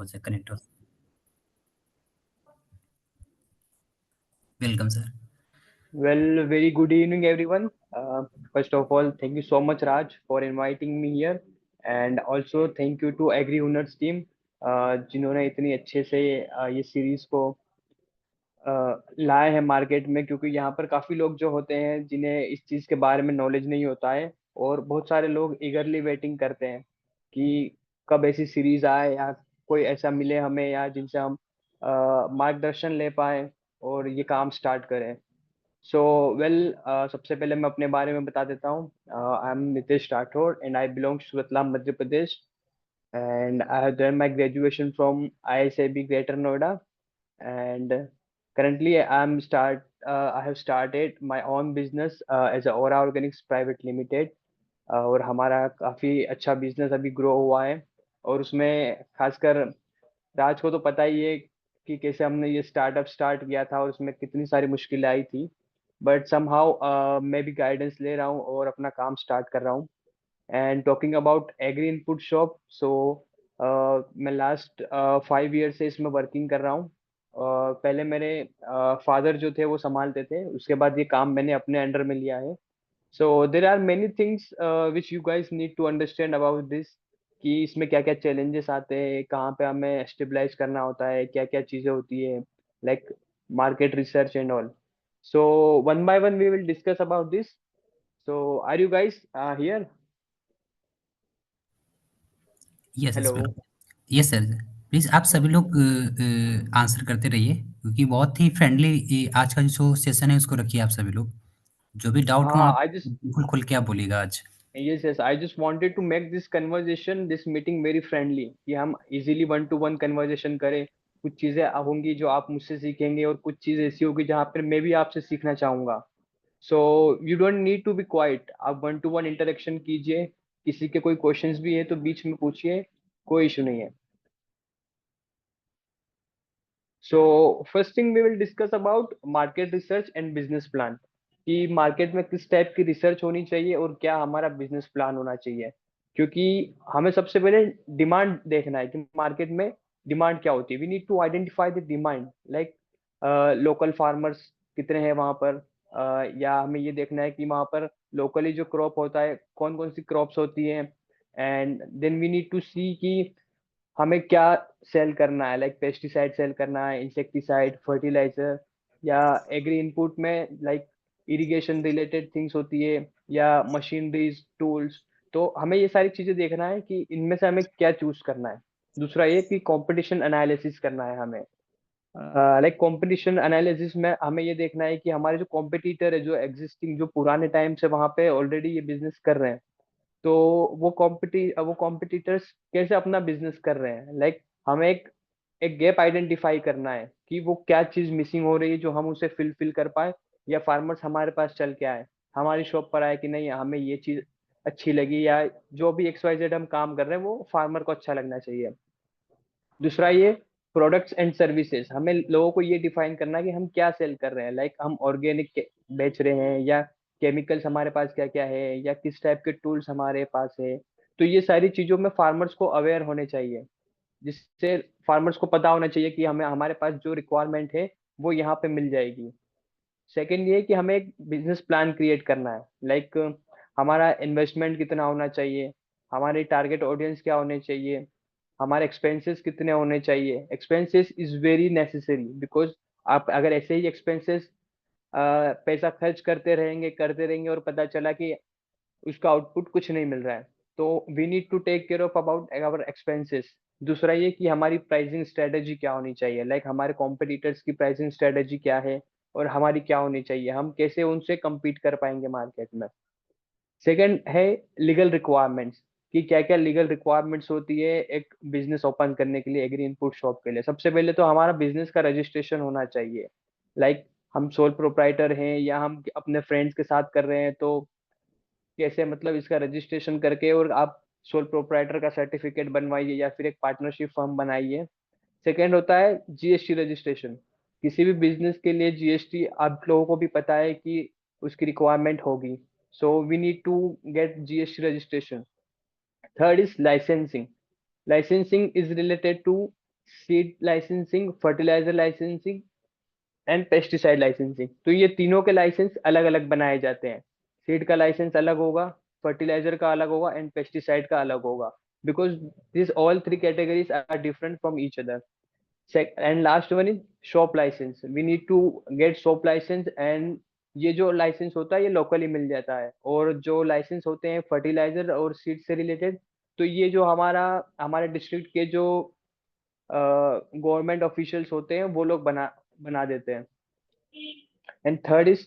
हो जाए, कनेक्ट हो। Welcome sir. Well, very good evening, everyone. First of all, thank you so much, Raj, for inviting me here, and also thank you to Agri Owners team, जिन्होंने इतनी अच्छे से ये series को लाए हैं मार्केट में, क्योंकि यहाँ पर काफी लोग जो होते हैं जिन्हें इस चीज के बारे में नॉलेज नहीं होता है, और बहुत सारे लोग ईगरली वेटिंग करते हैं कि कब ऐसी सीरीज आए या कोई ऐसा मिले हमें, या जिनसे हम मार्गदर्शन ले पाए और ये काम स्टार्ट करें। सो वेल, सबसे पहले मैं अपने बारे में बता देता हूँ। I am Nitesh Rathore and I belongs to Ratlam, Madhya Pradesh, and I have done my graduation from ISAB Greater Noida, and currently I have started my own business as a Aura Organics Private Limited। और हमारा काफी अच्छा बिजनेस अभी ग्रो हुआ है, और उसमें खासकर राज को तो पता ही है कि कैसे हमने ये स्टार्टअप स्टार्ट किया था और उसमें कितनी सारी मुश्किलें आई थी। बट समहाउ मैं भी गाइडेंस ले रहा हूँ और अपना काम स्टार्ट कर रहा हूँ। And talking about agri input shop, so मैं लास्ट 5 ईयर से इसमें वर्किंग कर रहा हूँ। पहले मेरे फादर जो थे वो संभालते थे, उसके बाद ये काम मैंने अपने अंडर में लिया है। So there are many things which you guys need to understand about this, कि इसमें क्या क्या चैलेंजेस आते हैं, कहाँ पे हमें स्टेबलाइज करना होता है, क्या क्या चीज़ें होती है, like market research and all. So one by one we will discuss about this. So are you guys here? Yes yes hello. बिल्कुल। Yes sir. प्लीज़ आप सभी लोग आंसर करते रहिए, क्योंकि बहुत ही फ्रेंडली आज का जो सेशन है उसको रखिए। आप सभी लोग जो भी डाउट हो हाँ, आप आई जस्ट बिल्कुल खुल के आप बोलिएगा आज। Yes yes I just wanted to make this conversation, this meeting very friendly, कि हम easily one to one conversation करें। कुछ चीज़ें होंगी जो आप मुझसे सीखेंगे, और कुछ चीज़ ऐसी होगी जहाँ पर मैं भी आपसे सीखना चाहूँगा। So you don't need to be quiet, आप वन टू वन इंटरेक्शन कीजिए। किसी के कोई क्वेश्चंस भी है तो बीच में पूछिए, कोई इशू नहीं है। So first thing we will discuss about market research and business plan, कि मार्केट में किस टाइप की रिसर्च होनी चाहिए और क्या हमारा बिजनेस प्लान होना चाहिए। क्योंकि हमें सबसे पहले डिमांड देखना है कि मार्केट में डिमांड क्या होती है। We need to identify the demand, like local farmers कितने हैं वहाँ पर, या हमें ये देखना है कि वहाँ पर लोकली जो क्रॉप होता है कौन कौन सी क्रॉप्स होती हैं। And then we need to see कि हमें क्या सेल करना है, लाइक पेस्टिसाइड सेल करना है, इंसेक्टिसाइड, फर्टिलाइजर, या एग्री इनपुट में लाइक इरिगेशन रिलेटेड थिंग्स होती है, या मशीनरीज टूल्स। तो हमें ये सारी चीजें देखना है कि इनमें से हमें क्या चूज करना है। दूसरा ये कि कंपटीशन एनालिसिस करना है हमें। लाइक कंपटीशन एनालिसिस में हमें ये देखना है कि हमारे जो कॉम्पिटिटर है, जो एग्जिस्टिंग, जो पुराने टाइम से वहां पे ऑलरेडी ये बिजनेस कर रहे हैं, तो वो कॉम्पिटिटर्स कैसे अपना बिजनेस कर रहे हैं। लाइक हमें एक एक गैप आइडेंटिफाई करना है कि वो क्या चीज मिसिंग हो रही है जो हम उसे फिल कर पाए, या फार्मर्स हमारे पास चल के आए, हमारी शॉप पर आए कि नहीं हमें ये चीज अच्छी लगी, या जो भी XYZ हम काम कर रहे हैं वो फार्मर को अच्छा लगना चाहिए। दूसरा ये प्रोडक्ट्स एंड सर्विसेज, हमें लोगों को ये डिफाइन करना है कि हम क्या सेल कर रहे हैं, लाइक हम ऑर्गेनिक बेच रहे हैं, या केमिकल्स हमारे पास क्या क्या है, या किस टाइप के टूल्स हमारे पास है। तो ये सारी चीजों में फार्मर्स को अवेयर होने चाहिए, जिससे फार्मर्स को पता होना चाहिए कि हमें हमारे पास जो रिक्वायरमेंट है वो यहाँ पे मिल जाएगी। सेकेंड ये कि हमें एक बिजनेस प्लान क्रिएट करना है, लाइक हमारा इन्वेस्टमेंट कितना होना चाहिए, हमारी टारगेट ऑडियंस क्या होने चाहिए, हमारे एक्सपेंसेस कितने होने चाहिए। Expenses is very necessary, because आप अगर ऐसे ही एक्सपेंसेस पैसा खर्च करते रहेंगे और पता चला कि उसका आउटपुट कुछ नहीं मिल रहा है, तो we need to take care of about our expenses. दूसरा ये कि हमारी प्राइसिंग स्ट्रेटेजी क्या होनी चाहिए, लाइक हमारे कॉम्पिटिटर्स की प्राइसिंग स्ट्रेटेजी क्या है और हमारी क्या होनी चाहिए, हम कैसे उनसे compete कर पाएंगे मार्केट में। सेकंड है लीगल रिक्वायरमेंट्स, कि क्या क्या लीगल रिक्वायरमेंट्स होती है एक बिजनेस ओपन करने के लिए, एग्री इनपुट शॉप के लिए। सबसे पहले तो हमारा बिजनेस का रजिस्ट्रेशन होना चाहिए, लाइक हम सोल प्रोप्राइटर हैं या हम अपने फ्रेंड्स के साथ कर रहे हैं, तो कैसे मतलब इसका रजिस्ट्रेशन करके और आप सोल प्रोप्राइटर का सर्टिफिकेट बनवाइए या फिर एक पार्टनरशिप फर्म बनाइए। सेकेंड होता है GST रजिस्ट्रेशन। किसी भी बिजनेस के लिए GST आप लोगों को भी पता है कि उसकी रिक्वायरमेंट होगी, so we need to get GST registration. Third is licensing. Licensing is related to seed licensing, fertiliser licensing and pesticide licensing. तो ये तीनों के लाइसेंस अलग अलग बनाए जाते हैं। सीड का लाइसेंस अलग होगा, फर्टिलाइजर का अलग होगा एंड पेस्टिसाइड का अलग होगा, because this all three categories are different from each other. And last one is shop licence. We need to get shop licence, and ये जो लाइसेंस होता है ये लोकली मिल जाता है। और जो लाइसेंस होते हैं फर्टिलाइजर और सीड से रिलेटेड, तो ये जो हमारे डिस्ट्रिक्ट के जो गवर्नमेंट ऑफिशियल्स होते हैं वो लोग बना बना देते हैं। And third is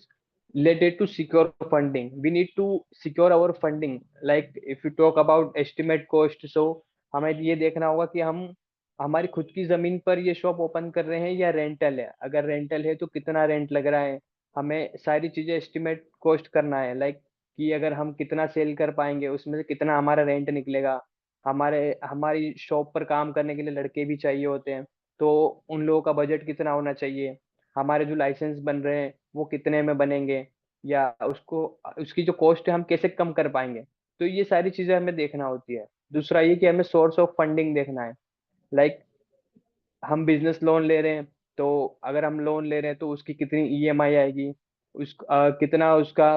related to secure funding. We need to secure our funding. Like if you talk about estimate cost, so हमें ये देखना होगा कि हम हमारी खुद की जमीन पर ये शॉप ओपन कर रहे हैं या रेंटल है। अगर रेंटल है तो कितना रेंट लग रहा है, हमें सारी चीजें एस्टिमेट कॉस्ट करना है। लाइक कि अगर हम कितना सेल कर पाएंगे, उसमें से कितना हमारा रेंट निकलेगा। हमारे हमारी शॉप पर काम करने के लिए लड़के भी चाहिए होते हैं, तो उन लोगों का बजट कितना होना चाहिए। हमारे जो लाइसेंस बन रहे हैं वो कितने में बनेंगे, या उसको उसकी जो कॉस्ट है हम कैसे कम कर पाएंगे। तो ये सारी चीजें हमें देखना होती है। दूसरा ये कि हमें सोर्स ऑफ फंडिंग देखना है। लाइक हम बिजनेस लोन ले रहे हैं, तो अगर हम लोन ले रहे हैं तो उसकी कितनी ईएमआई आएगी, कितना उसका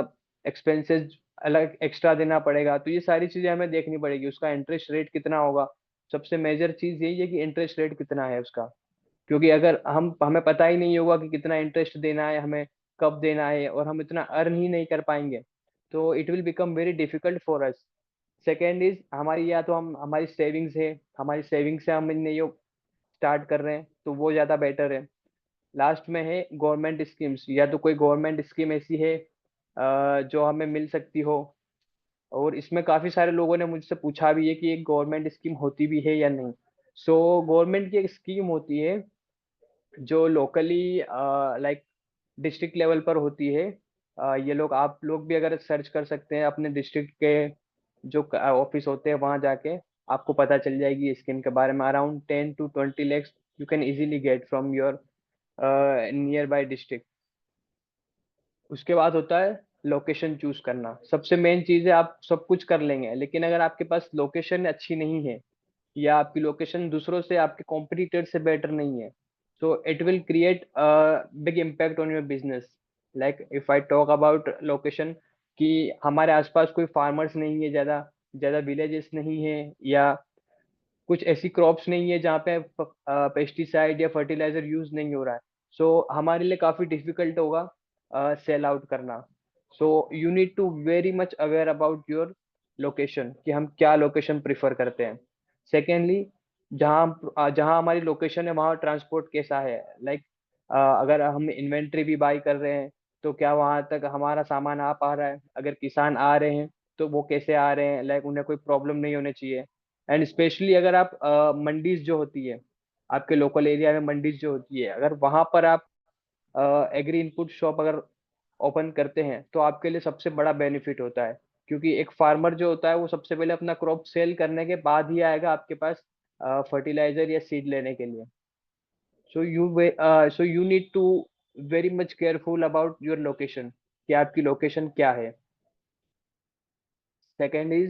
एक्सपेंसेस अलग एक्स्ट्रा देना पड़ेगा। तो ये सारी चीजें हमें देखनी पड़ेगी। उसका इंटरेस्ट रेट कितना होगा। सबसे मेजर चीज यही है कि इंटरेस्ट रेट कितना है उसका। क्योंकि अगर हमें पता ही नहीं होगा कि कितना इंटरेस्ट देना है हमें, कब देना है, और हम इतना अर्न ही नहीं कर पाएंगे, तो it will become very difficult for us. Second is हमारी, या तो हम हमारी सेविंग्स है, हमारी सेविंग्स से हम नहीं स्टार्ट कर रहे हैं तो वो ज़्यादा बेटर है। लास्ट में है गवर्नमेंट स्कीम्स, या तो कोई गवर्नमेंट स्कीम ऐसी है जो हमें मिल सकती हो। और इसमें काफ़ी सारे लोगों ने मुझसे पूछा भी है कि एक गवर्नमेंट स्कीम होती भी है या नहीं। सो गवर्नमेंट की एक स्कीम होती है जो लोकली लाइक डिस्ट्रिक्ट लेवल पर होती है। ये लोग, आप लोग भी अगर सर्च कर सकते हैं अपने डिस्ट्रिक्ट के जो ऑफिस होते हैं वहां जाके, आपको पता चल जाएगी स्कीम के बारे में। Around 10 to 20 lakhs you can easily get from your near by district. उसके बाद होता है लोकेशन चूज करना। सबसे मेन चीज है, आप सब कुछ कर लेंगे लेकिन अगर आपके पास लोकेशन अच्छी नहीं है, या आपकी लोकेशन दूसरों से, आपके कॉम्पिटिटर से बेटर नहीं है, सो it will create big impact on your business. Like if I talk about location, कि हमारे आसपास कोई फार्मर्स नहीं है, ज़्यादा ज़्यादा विलेजेस नहीं है, या कुछ ऐसी क्रॉप्स नहीं है जहाँ पे पेस्टिसाइड या फर्टिलाइजर यूज नहीं हो रहा है, सो हमारे लिए काफ़ी डिफिकल्ट होगा सेल आउट करना। So you need to very much aware about your location, कि हम क्या लोकेशन प्रिफर करते हैं। सेकेंडली, जहाँ हमारी लोकेशन है वहाँ ट्रांसपोर्ट कैसा है। लाइक अगर हम इन्वेंट्री भी बाई कर रहे हैं तो क्या वहाँ तक हमारा सामान आ पा रहा है। अगर किसान आ रहे हैं तो वो कैसे आ रहे हैं, लाइक उन्हें कोई प्रॉब्लम नहीं होनी चाहिए। एंड स्पेशली अगर आप मंडीज जो होती है, आपके लोकल एरिया में मंडीज जो होती है, अगर वहां पर आप एग्री इनपुट शॉप अगर ओपन करते हैं तो आपके लिए सबसे बड़ा बेनिफिट होता है। क्योंकि एक फार्मर जो होता है वो सबसे पहले अपना क्रॉप सेल करने के बाद ही आएगा आपके पास फर्टिलाइजर या सीड लेने के लिए। So you need to very much careful about your location, कि आपकी लोकेशन क्या है। Second is,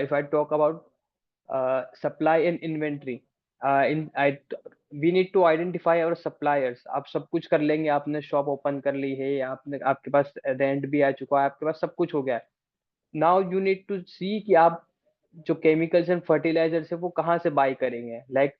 if I talk about supply and inventory, in I we need to identify our suppliers. आप सब कुछ कर लेंगे, आपने शॉप ओपन कर ली है, आपने आपके पास रेंट भी आ चुका है, आपके पास सब कुछ हो गया है। Now you need to see कि आप जो केमिकल्स एंड फर्टिलाइजर है वो कहाँ से बाय करेंगे। लाइक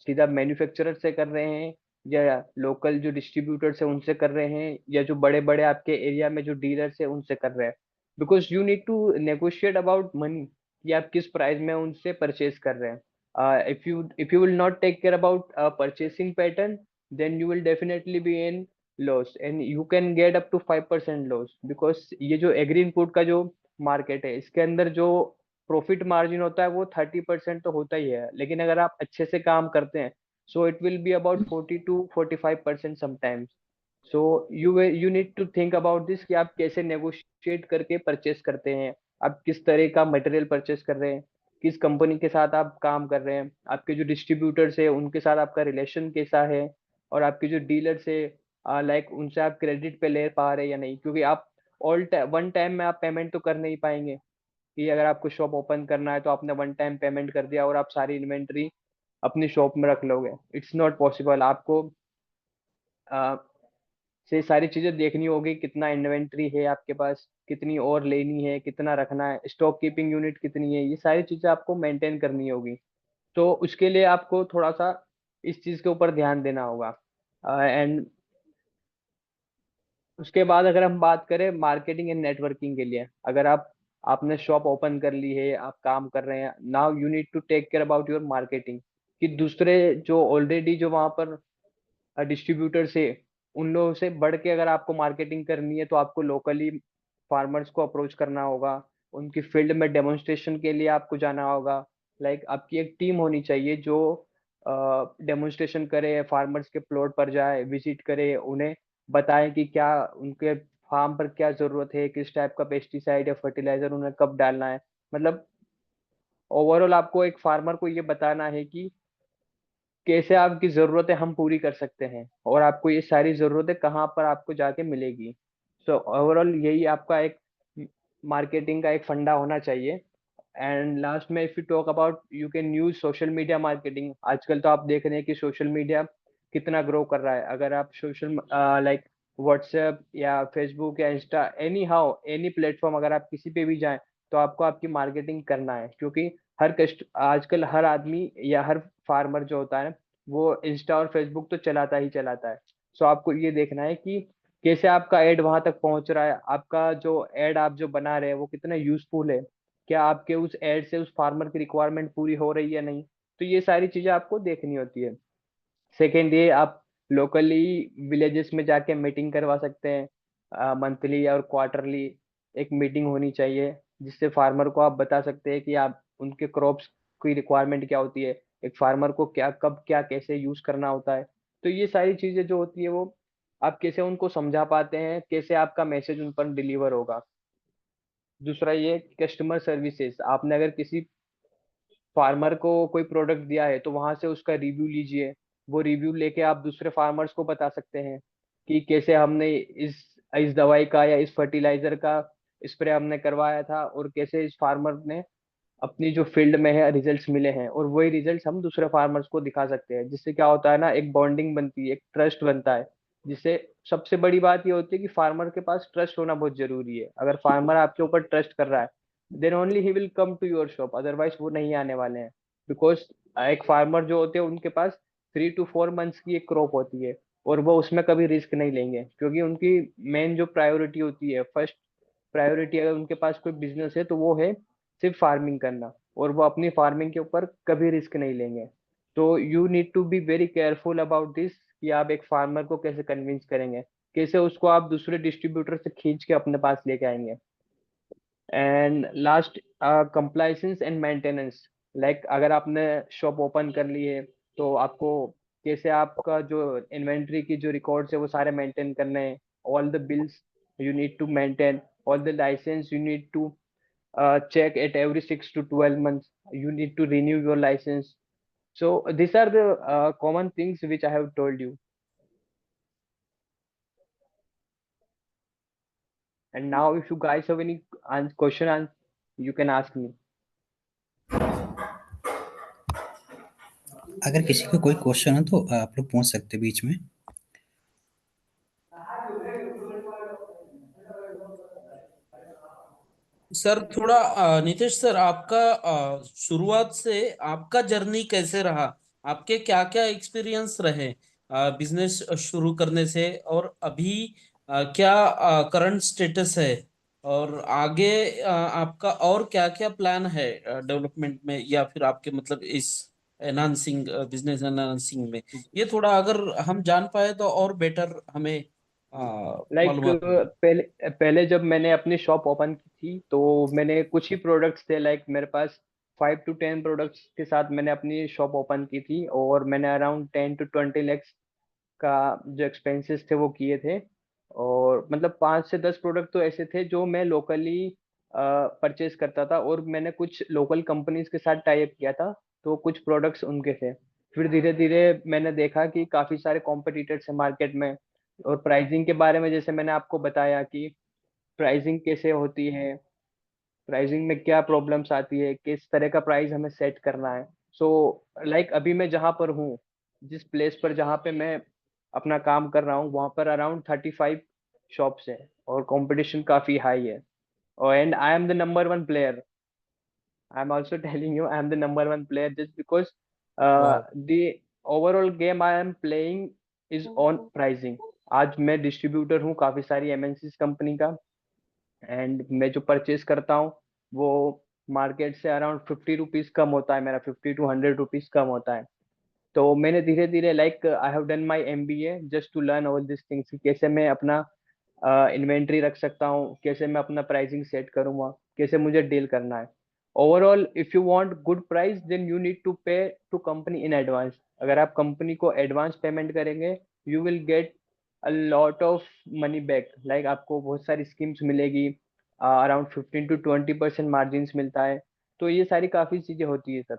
सीधा मैन्युफैक्चरर से कर रहे हैं, या लोकल जो डिस्ट्रीब्यूटर्स है उनसे कर रहे हैं, या जो बड़े बड़े आपके एरिया में जो डीलर्स है उनसे कर रहे हैं। Because you need to negotiate about money, कि आप किस प्राइस में उनसे परचेज कर रहे हैं। If you will not take care about purchasing pattern, then you will definitely be in loss, and you can get up to 5% loss. Because ये जो एग्री इनपुट का जो मार्केट है, इसके अंदर जो प्रॉफिट मार्जिन होता है वो 30% तो होता ही है, लेकिन अगर आप अच्छे से काम करते हैं, so it will be about 40 to 45% sometimes. So you need to think about this, कि आप कैसे नेगोशिएट करके परचेस करते हैं, आप किस तरह का मटेरियल परचेस कर रहे हैं, किस कंपनी के साथ आप काम कर रहे हैं, आपके जो डिस्ट्रीब्यूटर्स है उनके साथ आपका रिलेशन कैसा है, और आपके जो डीलर्स है लाइक उनसे आप क्रेडिट पे ले पा रहे हैं या नहीं। क्योंकि आप वन टाइम में आप पेमेंट तो कर नहीं पाएंगे, कि अगर आपको शॉप ओपन करना है तो आपने वन टाइम पेमेंट कर दिया और आप सारी इन्वेंट्री अपनी शॉप में रख लोगे, इट्स नॉट पॉसिबल। आपको से सारी चीजें देखनी होगी, कितना इन्वेंट्री है आपके पास, कितनी और लेनी है, कितना रखना है, स्टॉक कीपिंग यूनिट कितनी है, ये सारी चीजें आपको मेंटेन करनी होगी। तो उसके लिए आपको थोड़ा सा इस चीज के ऊपर ध्यान देना होगा। एंड उसके बाद अगर हम बात करें मार्केटिंग एंड नेटवर्किंग के लिए, अगर आपने शॉप ओपन कर ली है, आप काम कर रहे हैं, now you need to take care about your marketing, कि दूसरे जो ऑलरेडी जो वहां पर डिस्ट्रीब्यूटर से, उन लोगों से बढ़ के अगर आपको मार्केटिंग करनी है तो आपको लोकली फार्मर्स को अप्रोच करना होगा, उनकी फील्ड में डेमोन्स्ट्रेशन के लिए आपको जाना होगा। लाइक आपकी एक टीम होनी चाहिए जो डेमोन्स्ट्रेशन करे, फार्मर्स के प्लॉट पर जाए, विजिट करे, उन्हें बताए कि क्या उनके फार्म पर क्या जरूरत है, किस टाइप का पेस्टिसाइड या फर्टिलाइजर उन्हें कब डालना है। मतलब ओवरऑल आपको एक फार्मर को ये बताना है कि कैसे आपकी ज़रूरतें हम पूरी कर सकते हैं, और आपको ये सारी ज़रूरतें कहाँ पर आपको जाके मिलेगी। सो ओवरऑल यही आपका एक मार्केटिंग का एक फंडा होना चाहिए। एंड लास्ट में if you talk about, you can use social media marketing. आजकल तो आप देख रहे हैं कि सोशल मीडिया कितना ग्रो कर रहा है। अगर आप सोशल लाइक व्हाट्सएप या फेसबुक या Insta, any how any platform, अगर आप किसी पे भी जाएं तो आपको आपकी मार्केटिंग करना है, क्योंकि हर कस्ट आजकल हर आदमी या हर फार्मर जो होता है वो इंस्टा और फेसबुक तो चलाता ही चलाता है। सो आपको ये देखना है कि कैसे आपका एड वहां तक पहुंच रहा है, आपका जो एड आप जो बना रहे हैं वो कितना यूजफुल है, क्या आपके उस एड से उस फार्मर की रिक्वायरमेंट पूरी हो रही है नहीं। तो ये सारी चीजें आपको देखनी होती है। सेकेंड, ये आप लोकली विलेजेस में जाके मीटिंग करवा सकते हैं, मंथली और क्वार्टरली एक मीटिंग होनी चाहिए, जिससे फार्मर को आप बता सकते हैं कि आप उनके क्रॉप्स की रिक्वायरमेंट क्या होती है, एक फार्मर को क्या कब क्या कैसे यूज करना होता है। तो ये सारी चीजें जो होती है वो आप कैसे उनको समझा पाते हैं, कैसे आपका मैसेज उन पर डिलीवर होगा। दूसरा ये कस्टमर सर्विसेज, आपने अगर किसी फार्मर को कोई प्रोडक्ट दिया है तो वहां से उसका रिव्यू लीजिए, वो रिव्यू लेके आप दूसरे फार्मर्स को बता सकते हैं कि कैसे हमने इस दवाई का या इस फर्टिलाइजर का स्प्रे हमने करवाया था, और कैसे इस फार्मर ने अपनी जो फील्ड में है रिजल्ट्स मिले हैं, और वही रिजल्ट्स हम दूसरे फार्मर्स को दिखा सकते हैं। जिससे क्या होता है ना, एक बॉन्डिंग बनती है, एक ट्रस्ट बनता है। जिससे सबसे बड़ी बात ये होती है कि फार्मर के पास ट्रस्ट होना बहुत जरूरी है। अगर फार्मर आपके ऊपर ट्रस्ट कर रहा है देन ओनली ही will come to your shop, otherwise वो नहीं आने वाले हैं। बिकॉज एक फार्मर जो होते हैं उनके पास 3 to 4 मंथ्स की एक क्रॉप होती है, और वो उसमें कभी रिस्क नहीं लेंगे, क्योंकि उनकी मेन जो प्रायोरिटी होती है, फर्स्ट प्रायोरिटी अगर उनके पास कोई बिजनेस है तो वो है सिर्फ फार्मिंग करना, और वो अपनी फार्मिंग के ऊपर कभी रिस्क नहीं लेंगे। तो you need to be very careful about this, कि आप एक फार्मर को कैसे कन्विंस करेंगे, कैसे उसको आप दूसरे डिस्ट्रीब्यूटर से खींच के अपने पास लेके आएंगे। And last, compliance and maintenance. Like अगर आपने शॉप ओपन कर ली है तो आपको कैसे आपका जो इन्वेंट्री की जो रिकॉर्ड्स है वो सारे मेंटेन करने हैं। All the bills you need to maintain, all the license you need to check at every 6 to 12 months. You need to renew your license. So these are the common things which I have told you. And now if you guys have any question, you can ask me. अगर किसी को कोई question है तो आप लोग पूछ सकते हैं बीच में। सर थोड़ा नीतीश सर, आपका शुरुआत से आपका जर्नी कैसे रहा? आपके क्या क्या एक्सपीरियंस रहे बिजनेस शुरू करने से, और अभी क्या करंट स्टेटस है, और आगे आपका और क्या क्या प्लान है डेवलपमेंट में, या फिर आपके मतलब इस एनहांसिंग बिजनेस एनहांसिंग में? ये थोड़ा अगर हम जान पाए तो और बेटर हमें लाइक मालूमात होगी। पहले पहले जब मैंने अपनी शॉप ओपन की थी तो मैंने कुछ ही प्रोडक्ट्स थे, लाइक मेरे पास 5 to 10 प्रोडक्ट्स के साथ मैंने अपनी शॉप ओपन की थी, और मैंने अराउंड 10 to 20 lakhs का जो एक्सपेंसेस थे वो किए थे। और मतलब 5 से 10 प्रोडक्ट तो ऐसे थे जो मैं लोकली परचेज करता था, और मैंने कुछ लोकल कंपनीज के साथ टाई अप किया था, तो कुछ प्रोडक्ट्स उनके थे। फिर धीरे धीरे मैंने देखा कि काफी सारे कॉम्पिटिटर्स हैं मार्केट में, और प्राइसिंग के बारे में जैसे मैंने आपको बताया कि प्राइसिंग कैसे होती है, प्राइसिंग में क्या प्रॉब्लम्स आती है, किस तरह का प्राइस हमें सेट करना है। सो लाइक अभी मैं जहाँ पर हूँ, जिस प्लेस पर जहाँ पे मैं अपना काम कर रहा हूँ, वहाँ पर अराउंड 35 शॉप्स हैं और कंपटीशन काफी हाई है। और and I am the number one player. I am also telling you, I am the number one player just because वाह। The overall game I am playing is on pricing. आज मैं distributor हूँ काफी सारी MNC company का, and मैं जो purchase करता हूँ वो मार्केट से अराउंड 50 रुपीज कम होता है, मेरा 50 to 100 रुपीज कम होता है। तो मैंने धीरे धीरे like I have done my MBA just to learn all this things, कैसे मैं अपना इन्वेंट्री रख सकता हूँ, कैसे मैं अपना प्राइसिंग सेट करूँगा, कैसे मुझे डील करना है। Overall if you want good price then you need to pay to company in advance. अगर आप कंपनी को एडवांस पेमेंट करेंगे you will get a lot of money back. Like आपको बहुत सारी स्कीम्स मिलेगी, अराउंड 15 to 20% मार्जिन मिलता है। तो ये सारी काफी चीजें होती है सर।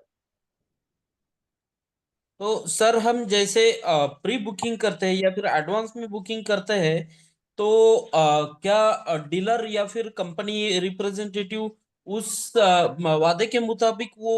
तो सर हम जैसे प्री बुकिंग करते हैं या फिर एडवांस में बुकिंग करते हैं, तो क्या डीलर या फिर कंपनी रिप्रेजेंटेटिव उस वादे के मुताबिक वो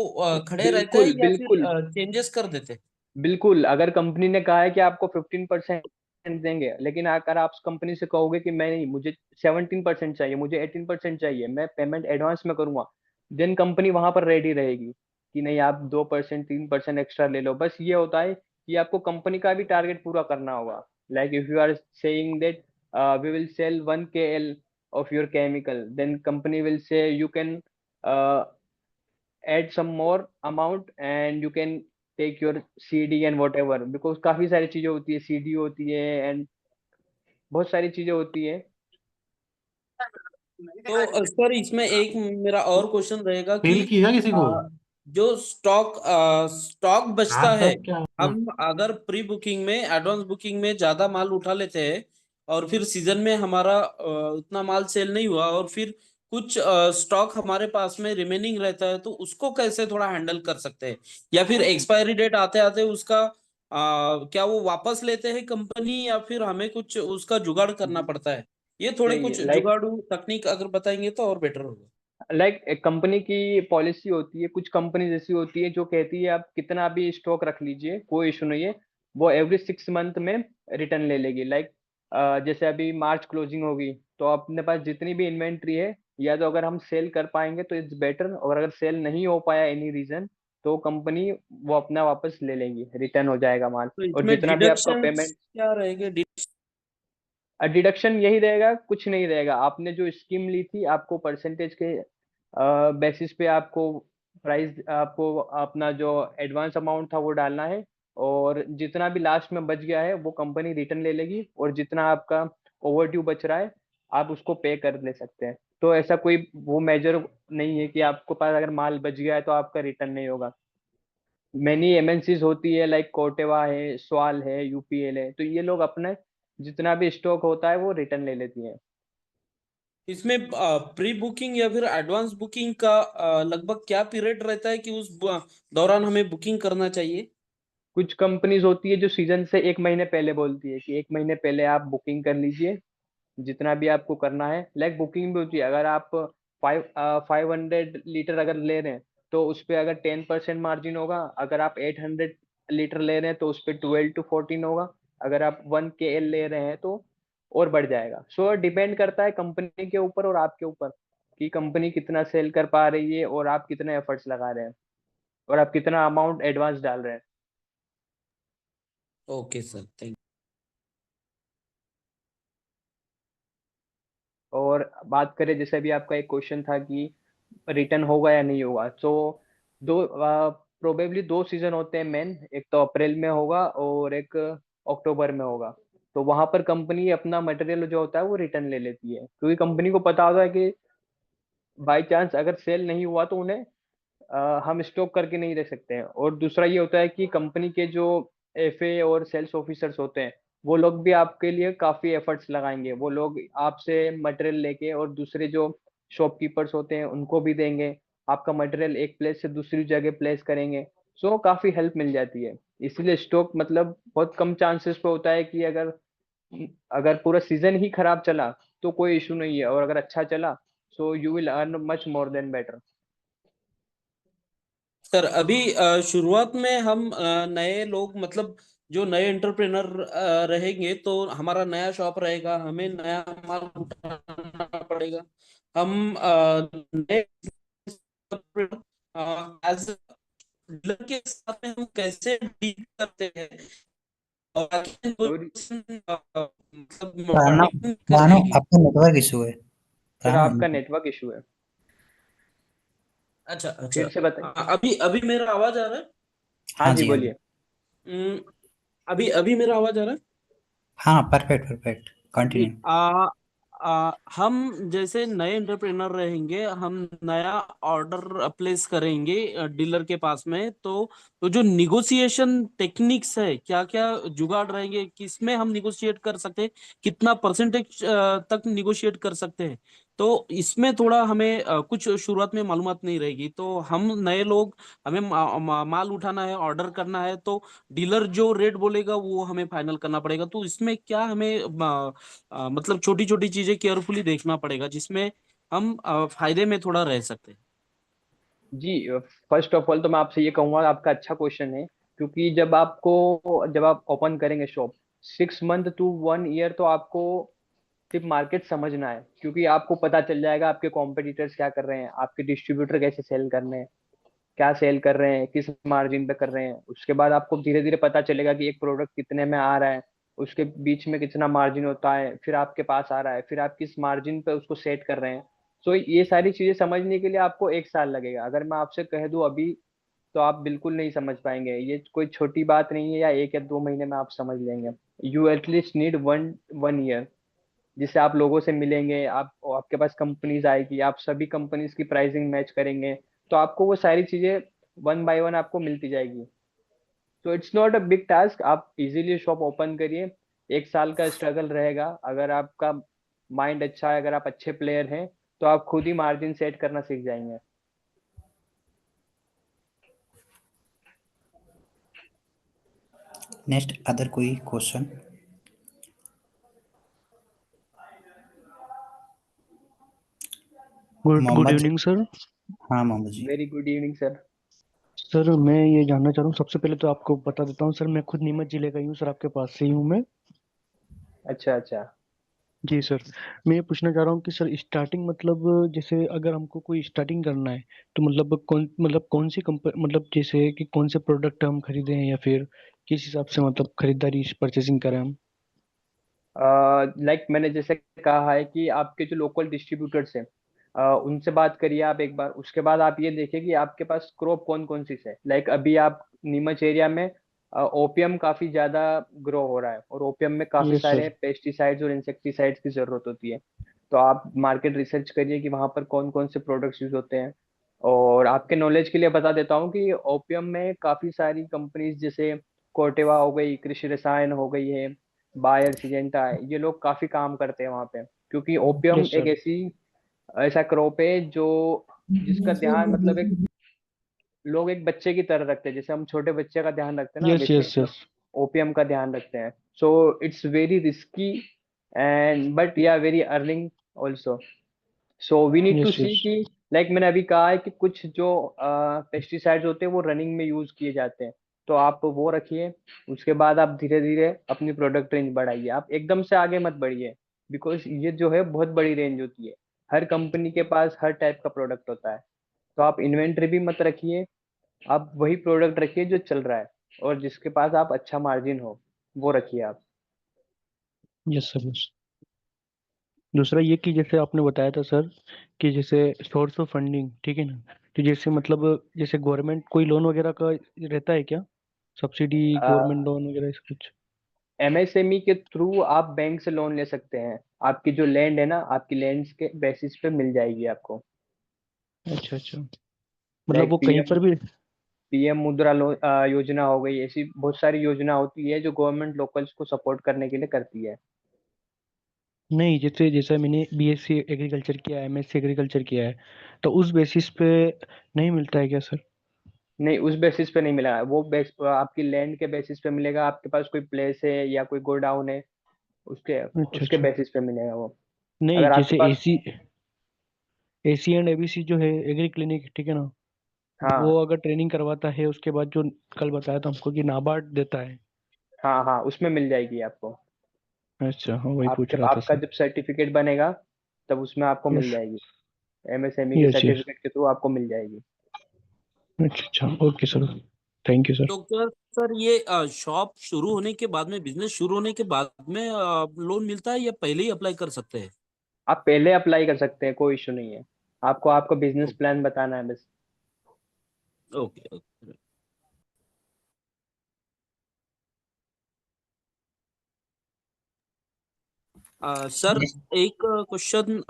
खड़े रहते हैं बिल्कुल या फिर बिल्कुल चेंजेस कर देते हैं? बिल्कुल। अगर कंपनी ने कहा है कि आपको 15% देंगे, लेकिन अगर आप कंपनी से कहोगे कि मैं नहीं, मुझे 17% चाहिए, मुझे 18% चाहिए, मैं पेमेंट एडवांस में करूंगा, देन कंपनी वहां पर रेडी रहेगी कि नहीं आप 2% 3% एक्स्ट्रा ले लो। बस ये होता है कि आपको कंपनी का भी टारगेट पूरा करना होगा। Like if you are saying that we will sell 1 KL of your chemical, then company will say you can add some more amount and you can take your CD and whatever, because काफी सारी चीजें होती है, CD होती है and बहुत सारी चीजें होती है। तो सर इसमें एक मेरा और क्वेश्चन रहेगा कि फेल किया किसी को। जो स्टॉक बचता आज है, तक क्या। हम अगर प्री बुकिंग में एडवांस बुकिंग में ज्यादा माल उठा लेते हैं और फिर सीजन में हमारा उतना माल सेल नहीं हुआ और फिर कुछ स्टॉक हमारे पास में रिमेनिंग रहता है, तो उसको कैसे थोड़ा हैंडल कर सकते हैं? या फिर एक्सपायरी डेट आते आते उसका क्या वो वापस लेते हैं कंपनी या फिर हमें कुछ उसका जुगाड़ करना पड़ता है? ये थोड़े नहीं कुछ लाइक जुगाड़ू तकनीक अगर बताएंगे तो और बेटर होगा। लाइक एक कंपनी की पॉलिसी होती है, कुछ कंपनी जैसी होती है जो कहती है आप कितना भी स्टॉक रख लीजिए कोई इशू नहीं है, वो एवरी 6 मंथ में रिटर्न ले लेगी। लाइक जैसे अभी मार्च क्लोजिंग होगी तो अपने पास जितनी भी इन्वेंट्री है, या तो अगर हम सेल कर पाएंगे तो इट्स बेटर, और अगर सेल नहीं हो पाया एनी रीजन तो कंपनी वो अपना वापस ले लेंगी, रिटर्न हो जाएगा माल। तो और इसमें जितना भी आपका डिडक्शन पेमेंट, क्या रहेंगे? डिडक्शन यही रहेगा, कुछ नहीं रहेगा। आपने जो स्कीम ली थी आपको परसेंटेज के बेसिस पे आपको प्राइस, आपको अपना जो एडवांस अमाउंट था वो डालना है, और जितना भी लास्ट में बच गया है वो कंपनी रिटर्न ले लेगी, और जितना आपका ओवर ड्यू बच रहा है आप उसको पे कर ले सकते हैं। तो ऐसा कोई वो मेजर नहीं है कि आपको पास अगर माल बच गया है तो आपका रिटर्न नहीं होगा। मैनी एमएनसीज होती है लाइक कोटेवा है, स्वाल है, यूपीएल है, तो ये लोग अपने जितना भी स्टॉक होता है वो रिटर्न ले लेती हैं। इसमें प्री बुकिंग या फिर एडवांस बुकिंग का लगभग क्या पीरियड रहता है कि उस दौरान हमें बुकिंग करना चाहिए? कुछ कंपनीज होती है जो सीजन से 1 महीने पहले बोलती है कि 1 महीने पहले आप बुकिंग कर लीजिए जितना भी आपको करना है। लाइक बुकिंग भी होती है, अगर आप 500 लीटर अगर ले रहे हैं तो उस पर अगर 10% मार्जिन होगा, अगर आप 800 लीटर ले रहे हैं तो उस पर 12 to 14 होगा, अगर आप 1 KL ले रहे हैं तो और बढ़ जाएगा। सो डिपेंड करता है कंपनी के ऊपर और आपके ऊपर कि कंपनी कितना सेल कर पा रही है और आप कितने एफर्ट्स लगा रहे हैं और आप कितना अमाउंट एडवांस डाल रहे हैं। Okay sir, thank. और बात करें जैसे भी आपका एक क्वेश्चन था कि रिटर्न होगा या नहीं होगा, तो दो प्रोबेबली 2 सीजन होते हैं मेन, एक तो अप्रैल में होगा और एक अक्टूबर में होगा। तो वहां पर कंपनी अपना मटेरियल जो होता है वो रिटर्न ले लेती है, क्योंकि कंपनी को पता होता है कि बाई चांस अगर सेल नहीं हुआ तो उन्हें हम स्टॉक करके नहीं रख सकते हैं। और दूसरा ये होता है कि कंपनी के जो एफए और सेल्स ऑफिसर्स होते हैं वो लोग भी आपके लिए काफी एफर्ट्स लगाएंगे, वो लोग आपसे मटेरियल लेके और दूसरे जो शॉपकीपर्स होते हैं उनको भी देंगे, आपका मटेरियल एक प्लेस से दूसरी जगह प्लेस करेंगे। सो काफी हेल्प मिल जाती है। इसीलिए स्टॉक मतलब बहुत कम चांसेस पे होता है कि अगर अगर पूरा सीजन ही खराब चला तो कोई इशू नहीं है, और अगर अच्छा चला so you will earn much more than better. Sir अभी शुरुआत में हम नए लोग मतलब जो नए एंटरप्रेनर रहेंगे तो हमारा नया शॉप रहेगा, हमें नया माल उठाना पड़ेगा। हम नए एज डीलर के साथ में हम कैसे डील करते हैं और आगे और मतलब रानो मार्केटिंग कर रानो रहेगी। आपका नेटवर्क इशू है। सर रानो आपका नेटवर्क इशू है, अच्छा अच्छा। फिर से बताएं। अभी अभी मेरा आवाज आ रहा है? हाँ हाँ जी जी, हाँ जी। बोलिए। हम्म, अभी अभी मेरा आवाज आ रहा है? हाँ, परफेक्ट, परफेक्ट। जी। कंटिन्यू। हम जैसे नए एंटरप्रेनर रहेंगे, हम नया ऑर्डर प्लेस करेंगे डीलर के पास में, तो जो निगोशिएशन टेक्निक्स है, क्या क्या जुगाड़ रहेंगे, किसमें हम निगोशिएट कर सकते हैं, कितना परसेंटेज तक निगोशिएट कर सकते हैं, तो इसमें थोड़ा हमें कुछ शुरुआत में मालूमात नहीं रहेगी। तो हम नए लोग, हमें माल उठाना है, ऑर्डर करना है, तो डीलर जो रेट बोलेगा वो हमें फाइनल करना पड़ेगा। तो इसमें क्या हमें मतलब छोटी छोटी चीजें केयरफुली देखना पड़ेगा, जिसमें हम फायदे में थोड़ा रह सकते हैं। जी, फर्स्ट ऑफ ऑल तो मैं आपसे ये कहूंगा, आपका अच्छा क्वेश्चन है। क्योंकि जब आप ओपन करेंगे शॉप, 6 मंथ टू 1 ईयर तो आपको सिर्फ मार्केट समझना है। क्योंकि आपको पता चल जाएगा आपके कॉम्पिटिटर्स क्या कर रहे हैं, आपके डिस्ट्रीब्यूटर कैसे सेल कर रहे हैं, क्या सेल कर रहे हैं, किस मार्जिन पे कर रहे हैं। उसके बाद आपको धीरे धीरे पता चलेगा कि एक प्रोडक्ट कितने में आ रहा है, उसके बीच में कितना मार्जिन होता है, फिर आपके पास आ रहा है, फिर आप किस मार्जिन पे उसको सेट कर रहे हैं। सो ये सारी चीजें समझने के लिए आपको 1 साल लगेगा। अगर मैं आपसे कह दूं अभी, तो आप बिल्कुल नहीं समझ पाएंगे। ये कोई छोटी बात नहीं है, या 1 या 2 महीने में आप समझ लेंगे। You at least need one one year, जिससे आप लोगों से मिलेंगे, आपके पास कंपनीज आएगी, आप सभी कंपनीज की प्राइसिंग मैच करेंगे, तो आपको वो सारी चीजें वन बाय वन आपको मिलती जाएगी। तो it's not a big task, आप इजीली शॉप ओपन करिए। 1 साल का स्ट्रगल रहेगा। अगर आपका माइंड अच्छा है, अगर आप अच्छे प्लेयर हैं, तो आप खुद ही मार्जिन सेट करना सीख जाएंगे। नेक्स्ट अदर कोई question? Good good Mohammad? Evening sir. हाँ, Mohammad ji. Very good evening sir. Sir मैं ये जानना चाह रहा हूँ, सबसे पहले तो आपको बता देता हूँ सर, मैं खुद नीमच जिले का ही हूँ सर, आपके पास से ही हूँ मैं। अच्छा अच्छा। जी सर। मैं ये पूछना चाह रहा हूँ कि सर स्टार्टिंग मतलब, जैसे अगर हमको कोई स्टार्टिंग करना है तो मतलब कौन सी कंपनी, मतलब जैसे कि कौन से प्रोडक्ट हम खरीदें या फिर किस हिसाब से मतलब खरीदारी परचेसिंग करें हम। लाइक मैंने जैसे कहा है कि आपके जो लोकल डिस्ट्रीब्यूटर्स हैं, उनसे बात करिए आप एक बार। उसके बाद आप ये देखिए कि आपके पास क्रॉप कौन कौन सी है। लाइक अभी आप नीमच एरिया में ओपियम काफी ज्यादा ग्रो हो रहा है, और ओपियम में काफी यस सारे सर। पेस्टिसाइड्स और इंसेक्टिसाइड्स की जरूरत होती है। तो आप मार्केट रिसर्च करिए कि वहाँ पर कौन कौन से प्रोडक्ट्स यूज होते हैं। और आपके नॉलेज के लिए बता देता हूँ कि ओपियम में काफी सारी कंपनीज, जैसे कोर्टेवा हो गई, कृषि रसायन हो गई है, बायर सिजेंटा है, ये लोग काफी काम करते हैं वहाँ पे। क्योंकि ओपियम यस एक सर। ऐसा क्रॉप है जो जिसका ध्यान मतलब एक लोग एक बच्चे की तरह रखते हैं। जैसे हम छोटे बच्चे का ध्यान रखते हैं ना, यस वैसे यस यस। ओपियम का ध्यान रखते हैं। So it's very risky and but yeah very earning also. So we need to yes see yes. कि लाइक मैंने अभी कहा है कि कुछ जो पेस्टिसाइड्स होते हैं वो रनिंग में यूज किए जाते हैं, तो आप वो रखिए। उसके बाद आप धीरे धीरे अपनी प्रोडक्ट रेंज बढ़ाइए, आप एकदम से आगे मत बढ़िए। बिकॉज ये जो है बहुत बड़ी रेंज होती है, हर कंपनी के पास हर टाइप का प्रोडक्ट होता है। तो आप इन्वेंट्री भी मत रखिए, आप वही प्रोडक्ट रखिए जो चल रहा है, और जिसके पास आप अच्छा मार्जिन हो, वो रखिए आप। Yes sir yes. दूसरा ये कि जैसे आपने बताया था सर कि जैसे सोर्स ऑफ फंडिंग, ठीक है ना, तो जैसे मतलब जैसे गवर्नमेंट कोई लोन वगैरह का रहता है क्या, सब्सिडी गवर्नमेंट लोन वगैरह ऐसा कुछ। एमएसएमई के थ्रू आप बैंक से लोन ले सकते हैं। आपकी जो लैंड है ना, आपकी लैंड के बेसिस पे मिल जाएगी आपको। अच्छा अच्छा। मतलब लाइक वो कहीं पर भी। पीएम मुद्रा योजना हो गई, ऐसी बहुत सारी योजना होती है जो गवर्नमेंट लोकल्स को सपोर्ट करने के लिए करती है। नहीं, जैसे जैसा मैंने बीएससी एग्रीकल्चर किया है, एमएससी एग्रीकल्चर किया है, तो उस बेसिस पे नहीं मिलता है क्या सर। नहीं, उस बेसिस पे नहीं मिलेगा, वो आपकी लैंड के बेसिस पे मिलेगा। आपके पास कोई प्लेस है या कोई गोडाउन है, उसके अच्छा उसके अच्छा। बेसिस पे मिलेगा वो। नहीं, अगर आपके जैसे पास एसी एसी एंड एबीसी जो है एग्री क्लिनिक, ठीक है ना, हाँ वो अगर ट्रेनिंग करवाता है उसके बाद जो कल बताया था हमको कि नाबार्ड देता है। हाँ हाँ, उसमें मिल जाएगी आपको। अच्छा हाँ, वही आप पूछ जब रहा था आपका सर। जब सर्टिफिकेट बनेगा तब उसमें आपको मिल यस जाएगी, एमएसएमई के यस यस। सर्टिफिकेट के थ्रू आपको मिल जाएगी। अच्छा अच्छा, okay sir, thank you sir. तो क्या सर ये शॉप शुरू होने के बाद में, बिजनेस शुरू होने के बाद में लोन मिलता है या पहले ही अप्लाई कर सकते हैं? आप पहले अप्लाई कर सकते हैं, कोई इशू नहीं है। आपको आपका बिजनेस प्लान बताना है बस। Okay okay. Sir next. एक क्वेश्चन,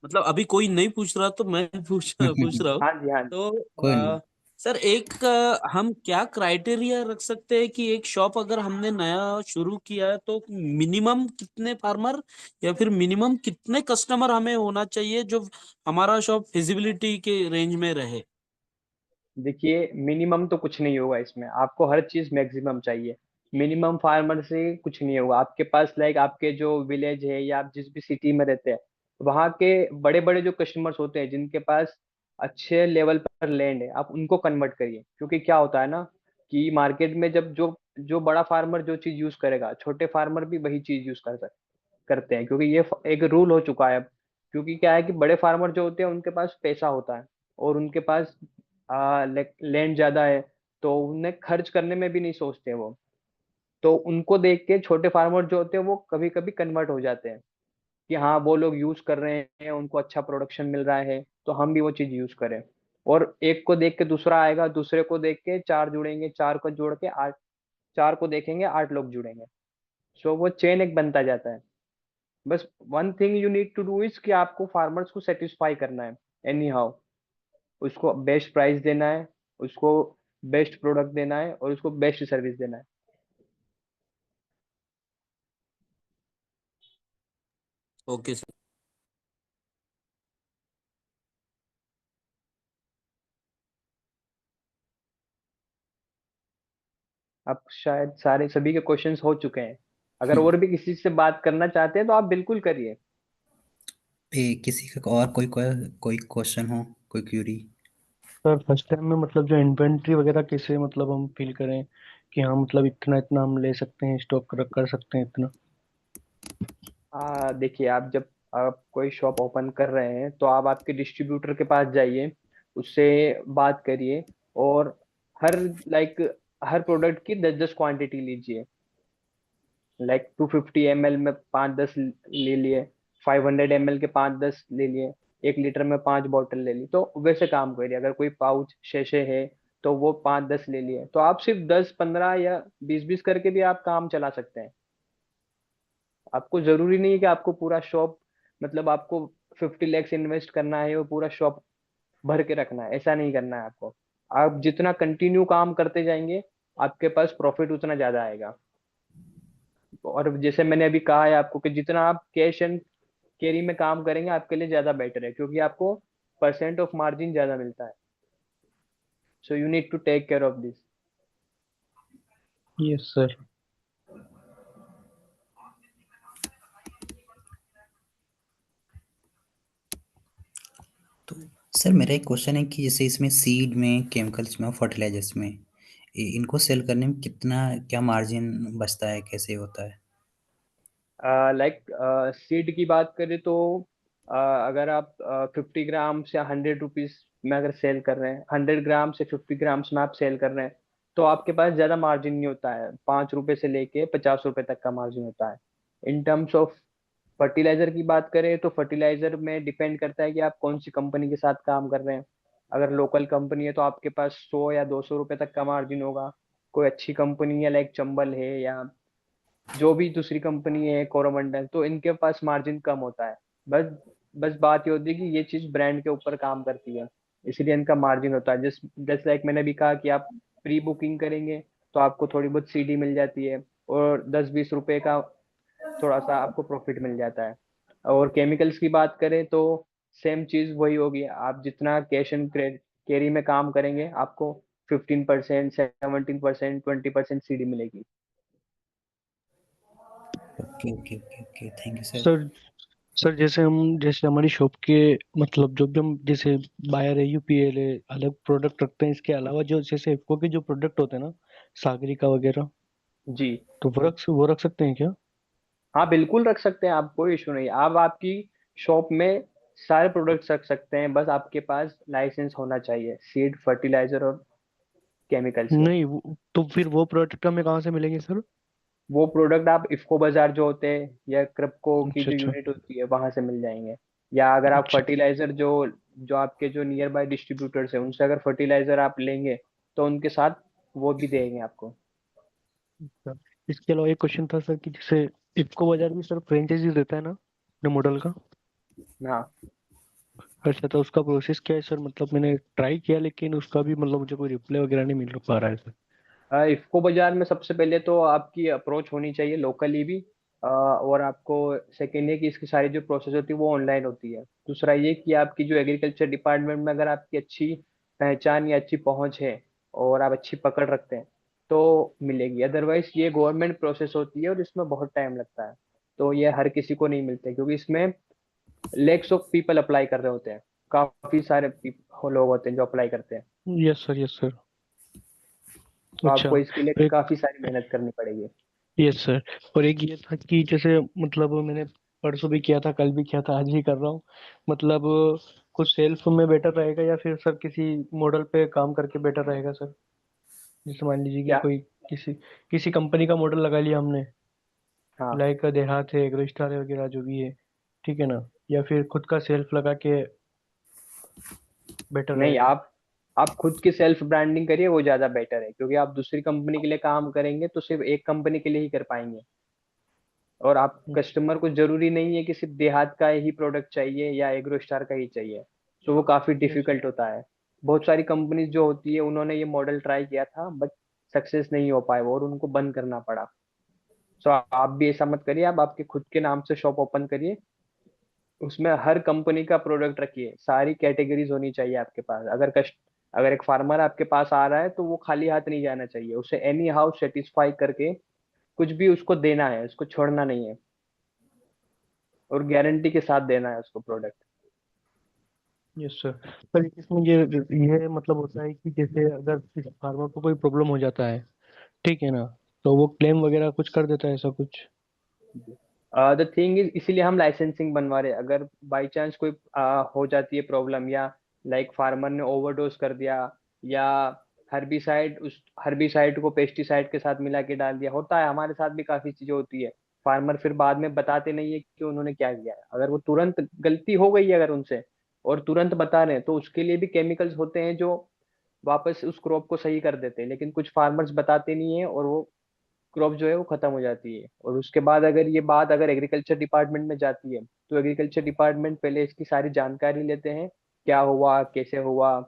मतलब अभी कोई नहीं पूछ रहा तो मैं पूछ रहा हूँ। हाँ जी, हाँ जी। तो कोई नहीं। सर एक हम क्या क्राइटेरिया रख सकते हैं कि एक शॉप अगर हमने नया शुरू किया है तो मिनिमम कितने फार्मर या फिर मिनिमम कितने कस्टमर हमें होना चाहिए जो हमारा शॉप फिजिबिलिटी के रेंज में रहे? देखिए, मिनिमम तो कुछ नहीं होगा इसमें, आपको हर चीज मैक्सिमम चाहिए। मिनिमम फार्मर से कुछ नहीं होगा। आपके पास लाइक आपके जो विलेज है या आप जिस भी सिटी में रहते हैं, वहाँ के बड़े बड़े जो कस्टमर्स होते हैं जिनके पास अच्छे लेवल पर लैंड है, आप उनको कन्वर्ट करिए। क्योंकि क्या होता है ना कि मार्केट में जब जो जो बड़ा फार्मर जो चीज यूज करेगा, छोटे फार्मर भी वही चीज यूज करते हैं, क्योंकि ये एक रूल हो चुका है अब। क्योंकि क्या है कि बड़े फार्मर जो होते हैं उनके पास पैसा होता है और उनके पास लैंड ज्यादा है, तो उन्हें खर्च करने में भी नहीं सोचते वो। तो उनको देख के छोटे फार्मर जो होते हैं वो कभी कभी कन्वर्ट हो जाते हैं कि हाँ वो लोग यूज कर रहे हैं, उनको अच्छा प्रोडक्शन मिल रहा है, तो हम भी वो चीज यूज करें। और एक को देख के दूसरा आएगा, दूसरे को देख के चार जुड़ेंगे, चार को जोड़ के आठ, चार को देखेंगे आठ लोग जुड़ेंगे। सो वो चेन एक बनता जाता है। बस one thing you need to do is कि आपको फार्मर्स को सेटिस्फाई करना है एनी हाउ। उसको बेस्ट प्राइस देना है, उसको बेस्ट प्रोडक्ट देना है और उसको बेस्ट सर्विस देना है। Okay sir. अब शायद सारे सभी के क्वेश्चंस हो चुके हैं। अगर और भी किसी से बात करना चाहते हैं तो आप बिल्कुल करिए। किसी का और कोई कोई कोई क्वेश्चन हो, कोई क्यूरी? सर फर्स्ट टाइम में मतलब जो इन्वेंट्री वगैरह कैसे मतलब हम फील करें कि हाँ मतलब इतना इतना हम ले सकते हैं, स्टॉक कर सकते हैं इतना। देखिए, आप जब आप कोई शॉप ओपन कर रहे हैं तो आप आपके डिस्ट्रीब्यूटर के पास जाइए, उससे बात करिए और हर लाइक हर प्रोडक्ट की 10-10 क्वांटिटी लीजिए। लाइक 250 ml में 5-10 ले लिए, 500 ml के 5-10 ले लिए, 1 लीटर में 5 बॉटल ले ली। तो वैसे काम करिए। अगर कोई पाउच शेशे है तो वो 5-10 ले लिए, तो आप सिर्फ 10-15 या 20-20 करके भी आप काम चला सकते हैं। आपको जरूरी नहीं है कि आपको पूरा शॉप, मतलब आपको 50 lakhs इन्वेस्ट करना है और पूरा शॉप भर के रखना है, ऐसा नहीं करना है आपको। आप जितना कंटिन्यू काम करते जाएंगे, आपके पास प्रॉफिट उतना ज्यादा आएगा। और जैसे मैंने अभी कहा है आपको कि जितना आप कैश एंड कैरी में काम करेंगे आपके लिए ज्यादा बेटर है, क्योंकि आपको परसेंट ऑफ मार्जिन ज्यादा मिलता है। So you need to take care of this. Yes sir. तो सर मेरा एक क्वेश्चन है कि जैसे इसमें सीड में, केमिकल्स में और फर्टिलाइजर्स में इनको सेल करने में कितना क्या मार्जिन बचता है, कैसे होता है? लाइक सीड की बात करें तो अगर आप 50 ग्राम्स या 100 रुपीज में अगर सेल कर रहे हैं, 100 ग्राम से 50 ग्राम्स में आप सेल कर रहे हैं, तो आपके पास ज़्यादा मार्जिन नहीं होता है। 5 रुपए से लेके 50 रुपए तक का मार्जिन होता है। इन टर्म्स ऑफ फर्टिलाइजर की बात करें तो फर्टिलाइजर में डिपेंड करता है कि आप कौन सी कंपनी के साथ काम कर रहे हैं। अगर लोकल कंपनी है तो आपके पास 100 या 200 रुपए तक का मार्जिन होगा। कोई अच्छी कंपनी है लाइक चंबल है या जो भी दूसरी कंपनी है कोरोमंडल, तो इनके पास मार्जिन कम होता है। बस बस बात ये होती है कि ये चीज ब्रांड के ऊपर काम करती है, इसलिए इनका मार्जिन होता है। जस्ट लाइक मैंने भी कहा कि आप प्री बुकिंग करेंगे तो आपको थोड़ी बहुत सीडी मिल जाती है और 10-20 रुपए का थोड़ा सा आपको प्रॉफिट मिल जाता है। और केमिकल्स की बात करें तो सेम चीज वही होगी। आप जितना कैश एंड कैरी में काम करेंगे आपको 15%, 17%, 20% सीडी मिलेगी। Okay okay okay okay, thank you sir. Sir sir जैसे हमारी शॉप के मतलब जो भी हम जैसे बायर है, यूपीएल है, अलग प्रोडक्ट रखते हैं, इसके अलावा जो जैसे इफको के जो प्रोडक्ट होते हैं ना, सागरिका वगैरह, जी। तो वो रख सकते हैं क्या? हाँ बिल्कुल रख सकते हैं आप, कोई इशू नहीं। आप आपकी शॉप में सारे प्रोडक्ट्स रख सकते हैं, बस आपके पास लाइसेंस होना चाहिए सीड, फर्टिलाइजर और केमिकल्स के। नहीं तो फिर वो प्रोडक्ट हमें कहाँ से मिलेंगे सर? वो प्रोडक्ट आप इफ्को बाजार जो होते हैं या क्रिप्को की अच्छा जो अच्छा। यूनिट होती है वहां से मिल जाएंगे। या अगर आप अच्छा फर्टिलाइजर जो जो आपके जो नियर बाय डिस्ट्रीब्यूटर्स हैं उनसे अगर फर्टिलाइजर आप लेंगे तो उनके साथ वो भी देंगे आपको। अच्छा। इसके अलावा एक क्वेश्चन था सर कि जैसे इफको बाजार भी सर फ्रेंचाइजी देता है ना अपने मॉडल का? हाँ। अच्छा, तो उसका प्रोसेस क्या है सर? मतलब मैंने ट्राई किया लेकिन उसका भी मतलब मुझे कोई रिप्लाई वगैरह नहीं मिल पा रहा है सर। इफ्को बाजार में सबसे पहले तो आपकी अप्रोच होनी चाहिए लोकली भी। और आपको सेकेंड है कि इसकी सारी जो प्रोसेस होती है वो ऑनलाइन होती है। दूसरा ये कि आपकी जो एग्रीकल्चर डिपार्टमेंट में अगर आपकी अच्छी पहचान या अच्छी पहुंच है और आप अच्छी पकड़ रखते हैं तो मिलेगी। अदरवाइज ये गवर्नमेंट प्रोसेस होती है और इसमें बहुत टाइम लगता है। तो ये हर किसी को नहीं मिलते क्योंकि इसमें लेक्स ऑफ पीपल अप्लाई कर रहे होते हैं। काफी सारे लोग होते हैं जो अप्लाई करते हैं। Yes sir, yes sir. तो अच्छा। आपको इसके लिए एक काफी सारी मेहनत करनी पड़ेगी। Yes sir. और एक ये था कि जैसे मतलब मैंने परसों भी किया था, कल भी किया था, आज भी कर रहा हूँ। मतलब कुछ सेल्फ में बेटर रहेगा या फिर सर किसी मॉडल पे काम करके बेटर रहेगा सर? जैसे मान लीजिए कि क्या? कोई किसी किसी कंपनी का मॉडल लगा लिया हमने, हाँ। लाइक देहात है, एग्रो स्टार है वगैरह जो भी है, ठीक है ना? या फिर खुद का सेल्फ लगा के बेटर नहीं, रहेगा? आप खुद की सेल्फ ब्रांडिंग करिए, वो ज्यादा बेटर है क्योंकि आप दूसरी कंपनी के लिए काम करेंगे तो सिर्फ एक कंपनी के लिए ही कर पाएंगे। और आप कस्टमर को जरूरी नहीं है कि सिर्फ देहात का ही प्रोडक्ट चाहिए या एग्रो स्टार का ही चाहिए। तो वो काफी यस। डिफिकल्ट होता है। बहुत सारी कंपनीज जो होती है उन्होंने ये मॉडल ट्राई किया था बट सक्सेस नहीं हो पाए वो और उनको बंद करना पड़ा। सो आप भी ऐसा मत करिए, आप आपके खुद के नाम से शॉप ओपन करिए। उसमें हर कंपनी का प्रोडक्ट रखिए, सारी कैटेगरीज होनी चाहिए आपके पास। अगर एक फार्मर आपके पास आ रहा है तो वो खाली हाथ नहीं जाना चाहिए, उसे एनी हाउ सेटिस्फाई करके कुछ भी उसको देना है, उसको छोड़ना नहीं है। और गारंटी के साथ देना है उसको प्रोडक्ट। Yes sir. पर इसमें ये मतलब होता है कि जैसे अगर किसी फार्मर को कोई प्रॉब्लम हो जाता है, ठीक है ना, तो वो क्लेम वगैरह कुछ कर देता है ऐसा कुछ? द थिंग इज इसीलिए हम लाइसेंसिंग बनवा रहे हैं। अगर बाई चांस कोई हो जाती है प्रॉब्लम, या लाइक फार्मर ने ओवरडोज कर दिया, या हर्बिसाइड उस हर्बिसाइड को पेस्टिसाइड के साथ मिला के डाल दिया, होता है हमारे साथ भी काफी चीजें होती है। फार्मर फिर बाद में बताते नहीं है कि उन्होंने क्या किया है। अगर वो तुरंत गलती हो गई है अगर उनसे और तुरंत बता रहे हैं तो उसके लिए भी केमिकल्स होते हैं जो वापस उस क्रॉप को सही कर देते हैं। लेकिन कुछ फार्मर्स बताते नहीं है और वो क्रॉप जो है वो खत्म हो जाती है। और उसके बाद अगर ये बात अगर एग्रीकल्चर डिपार्टमेंट में जाती है तो एग्रीकल्चर डिपार्टमेंट पहले इसकी सारी जानकारी लेते हैं, क्या हुआ कैसे हुआ।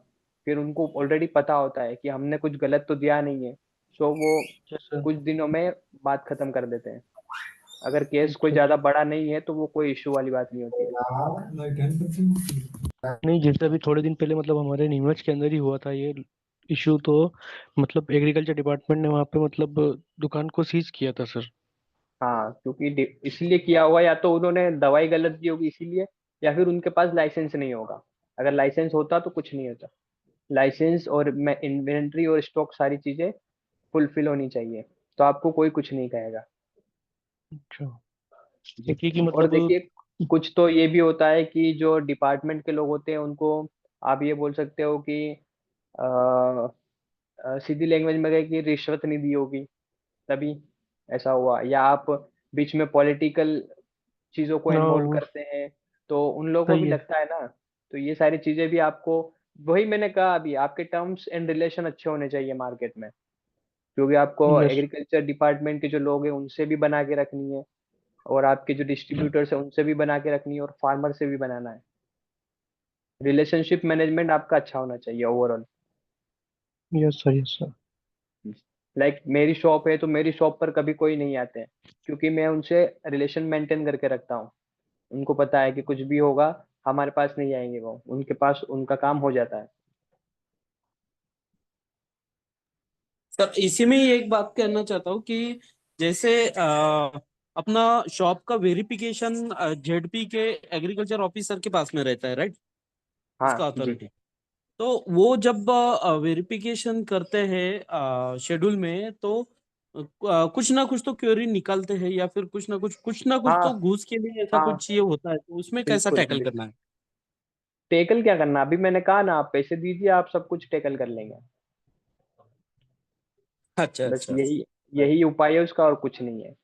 फिर उनको ऑलरेडी पता होता है कि हमने कुछ गलत तो दिया नहीं है। सो वो यस सर। कुछ दिनों में बात खत्म कर देते हैं। अगर केस कोई अच्छा। ज्यादा बड़ा नहीं है तो वो कोई इशू वाली बात नहीं होती है। नहीं, जैसे अभी थोड़े दिन पहले मतलब हमारे नीमच के अंदर ही हुआ था ये इशू, तो मतलब एग्रीकल्चर डिपार्टमेंट ने वहाँ पे मतलब दुकान को सीज किया था सर। हाँ क्योंकि इसलिए किया हुआ, या तो उन्होंने दवाई गलत दी होगी इसीलिए, या फिर उनके पास लाइसेंस नहीं होगा। अगर लाइसेंस होता तो कुछ नहीं होता। लाइसेंस और मैं इन्वेंट्री और स्टॉक सारी चीजें फुलफिल होनी चाहिए, तो आपको कोई कुछ नहीं कहेगा। अच्छा। जी। देखिए कि और मतलब देखिए, कुछ तो ये भी होता है कि जो डिपार्टमेंट के लोग होते हैं उनको आप ये बोल सकते हो कि सीधी लैंग्वेज में कहे कि रिश्वत नहीं दी होगी तभी ऐसा हुआ। या आप बीच में पॉलिटिकल चीजों को हाँ इन्वॉल्व वो करते हैं तो उन लोगों को भी सही है। लगता है ना। तो ये सारी चीजें भी आपको, वही मैंने कहा अभी, आपके टर्म्स एंड रिलेशन अच्छे होने चाहिए मार्केट में। क्योंकि आपको यस। एग्रीकल्चर डिपार्टमेंट के जो लोग हैं उनसे भी बना के रखनी है, और आपके जो डिस्ट्रीब्यूटर्स हैं उनसे भी बना के रखनी है, और फार्मर से भी बनाना है। रिलेशनशिप मैनेजमेंट आपका अच्छा होना चाहिए overall. Yes sir, yes sir. Like मेरी शॉप है तो मेरी शॉप पर कभी कोई नहीं आते हैं क्योंकि मैं उनसे रिलेशन मेंटेन करके रखता हूँ। उनको पता है कि कुछ भी होगा हमारे पास नहीं आएंगे, वो उनके पास उनका काम हो जाता है। सर इसी में ही एक बात कहना चाहता हूँ कि जैसे अपना शॉप का वेरिफिकेशन जेडपी के एग्रीकल्चर ऑफिसर के पास में रहता है, राइट? हाँ उसका जी। अथॉरिटी। तो वो जब वेरिफिकेशन करते हैं शेड्यूल में, तो कुछ ना कुछ तो क्वेरी निकालते हैं, या फिर कुछ ना कुछ तो हाँ घूस के लिए ऐसा हाँ, कुछ ये होता है, तो उसमें कैसा बिल्कुल टैकल करना बिल्कुल। है? टेकल क्या करना, अभी मैंने कहा ना, आप पैसे दीजिए, आप सब कुछ टेकल कर लेंगे। अच्छा बस अच्छा। यही यही उपाय है उसका, और कुछ नहीं है।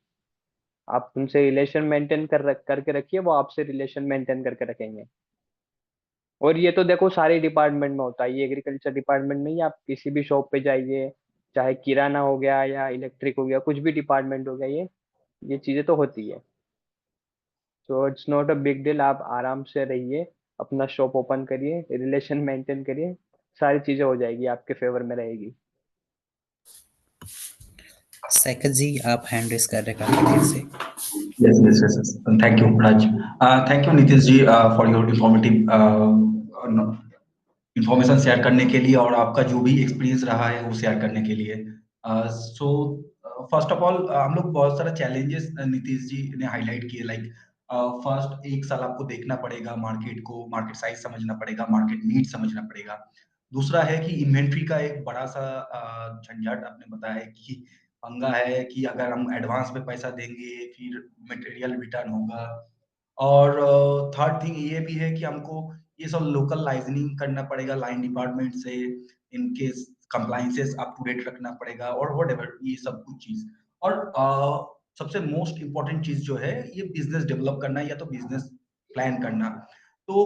आप उनसे रिलेशन मेंटेन करके रखिए, वो आपसे रिलेशन मेंटेन करके रखेंगे। और ये तो देखो सारे डिपार्टमेंट में होता है, ये एग्रीकल्चर डिपार्टमेंट में ही, आप किसी भी शॉप पे जाइए, चाहे किराना हो गया या इलेक्ट्रिक हो गया, कुछ भी डिपार्टमेंट हो गया, ये चीजें तो होती है। So it's not a big deal, आप आराम से रहिए, अपना शॉप ओपन करिए, रिलेशन मेंटेन करिए, सारी चीजें हो जाएगी, आपके फेवर में रहेगी। साइकल जी, आप हैंड रेस कर रहे काफी देर से। Yes, yes, yes, yes. Thank you, Raj. Thank you, Nitish ji, for your informative information share करने के लिए और आपका जो भी एक्सपीरियंस रहा है वो शेयर करने के लिए। सो फर्स्ट ऑफ ऑल हम लोग बहुत सारा चैलेंजेस नीतीश जी ने हाईलाइट किए, लाइक फर्स्ट 1 साल आपको देखना पड़ेगा मार्केट को, मार्केट साइज समझना पड़ेगा, मार्केट नीड समझना पड़ेगा। दूसरा है कि इन्वेंट्री का एक बड़ा सा झंझट आपने बताया है कि पंगा है कि अगर हम एडवांस में पैसा देंगे फिर मटेरियल रिटर्न होगा। और थर्ड थिंग ये भी है कि हमको ये सब लोकल लाइजनिंग करना पड़ेगा लाइन डिपार्टमेंट से, इनके कंप्लाइंसेस अप टू डेट रखना पड़ेगा और व्हाटएवर ये सब कुछ चीज। और सबसे मोस्ट इम्पोर्टेंट चीज जो है ये बिजनेस डेवलप करना या तो बिजनेस प्लान करना। तो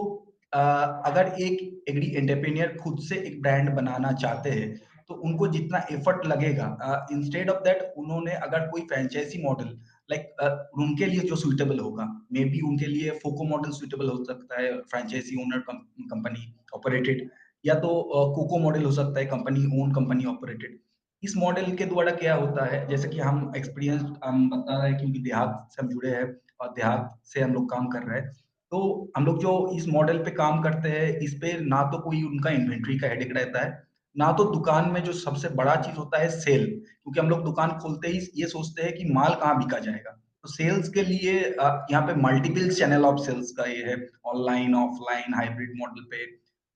अगर एक एग्री एंटरप्रेन्योर खुद से एक ब्रांड बनाना चाहते हैं तो उनको जितना एफर्ट लगेगा, इंस्टेड ऑफ दैट उन्होंने अगर कोई फ्रेंचाइजी मॉडल लाइक उनके लिए जो सुइटेबल होगा, मे बी उनके लिए फोको मॉडल सुइटेबल हो सकता है, फ्रेंचाइजी ओनर कंपनी ऑपरेटेड, या तो कोको मॉडल हो सकता है, कंपनी ओन कंपनी ऑपरेटेड। इस मॉडल के द्वारा क्या होता है, जैसे कि हम एक्सपीरियंस हम बता रहे हैं क्योंकि देहात से हम जुड़े हैं और देहात से हम लोग काम कर रहे हैं। तो हम लोग जो इस मॉडल पे काम करते हैं इस पे ना तो कोई उनका इन्वेंट्री का हेडेक रहता है, ना तो दुकान में जो सबसे बड़ा चीज होता है सेल, क्योंकि हम लोग दुकान खोलते ही ये सोचते हैं कि माल कहाँ बिका जाएगा। तो सेल्स के लिए यहाँ पे मल्टीपल चैनल ऑफ सेल्स का ये है, ऑनलाइन ऑफलाइन हाइब्रिड मॉडल पे।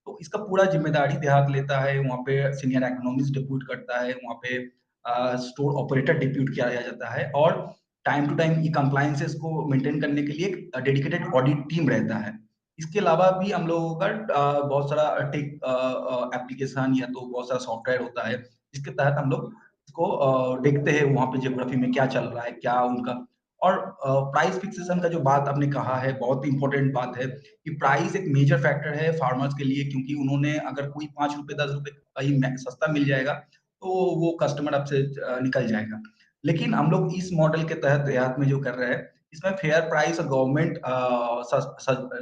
तो इसका पूरा जिम्मेदारी देहात लेता है, वहाँ पे सीनियर इकोनॉमिस्ट डिप्यूट करता है, वहाँ पे स्टोर ऑपरेटर डिप्यूट किया जाता है, और टाइम टू टाइम ये कंप्लायंसेस को मेंटेन करने के लिए एक डेडिकेटेड ऑडिट टीम रहता है। इसके अलावा भी हम लोगों का बहुत सारा टेक एप्लीकेशन या तो बहुत सारा सॉफ्टवेयर होता है जिसके तहत हम लोग इसको देखते हैं वहाँ पे ज्योग्राफी में क्या चल रहा है, क्या उनका। और प्राइस फिक्सेशन का जो बात आपने कहा है बहुत इंपॉर्टेंट बात है कि प्राइस एक मेजर फैक्टर है फार्मर्स के लिए, क्योंकि उन्होंने अगर कोई 5 रुपए 10 रुपए कहीं सस्ता मिल जाएगा तो वो कस्टमर आपसे निकल जाएगा। लेकिन हम लोग इस मॉडल के तहत देहात में जो कर रहे हैं इसमें फेयर प्राइस और गवर्नमेंट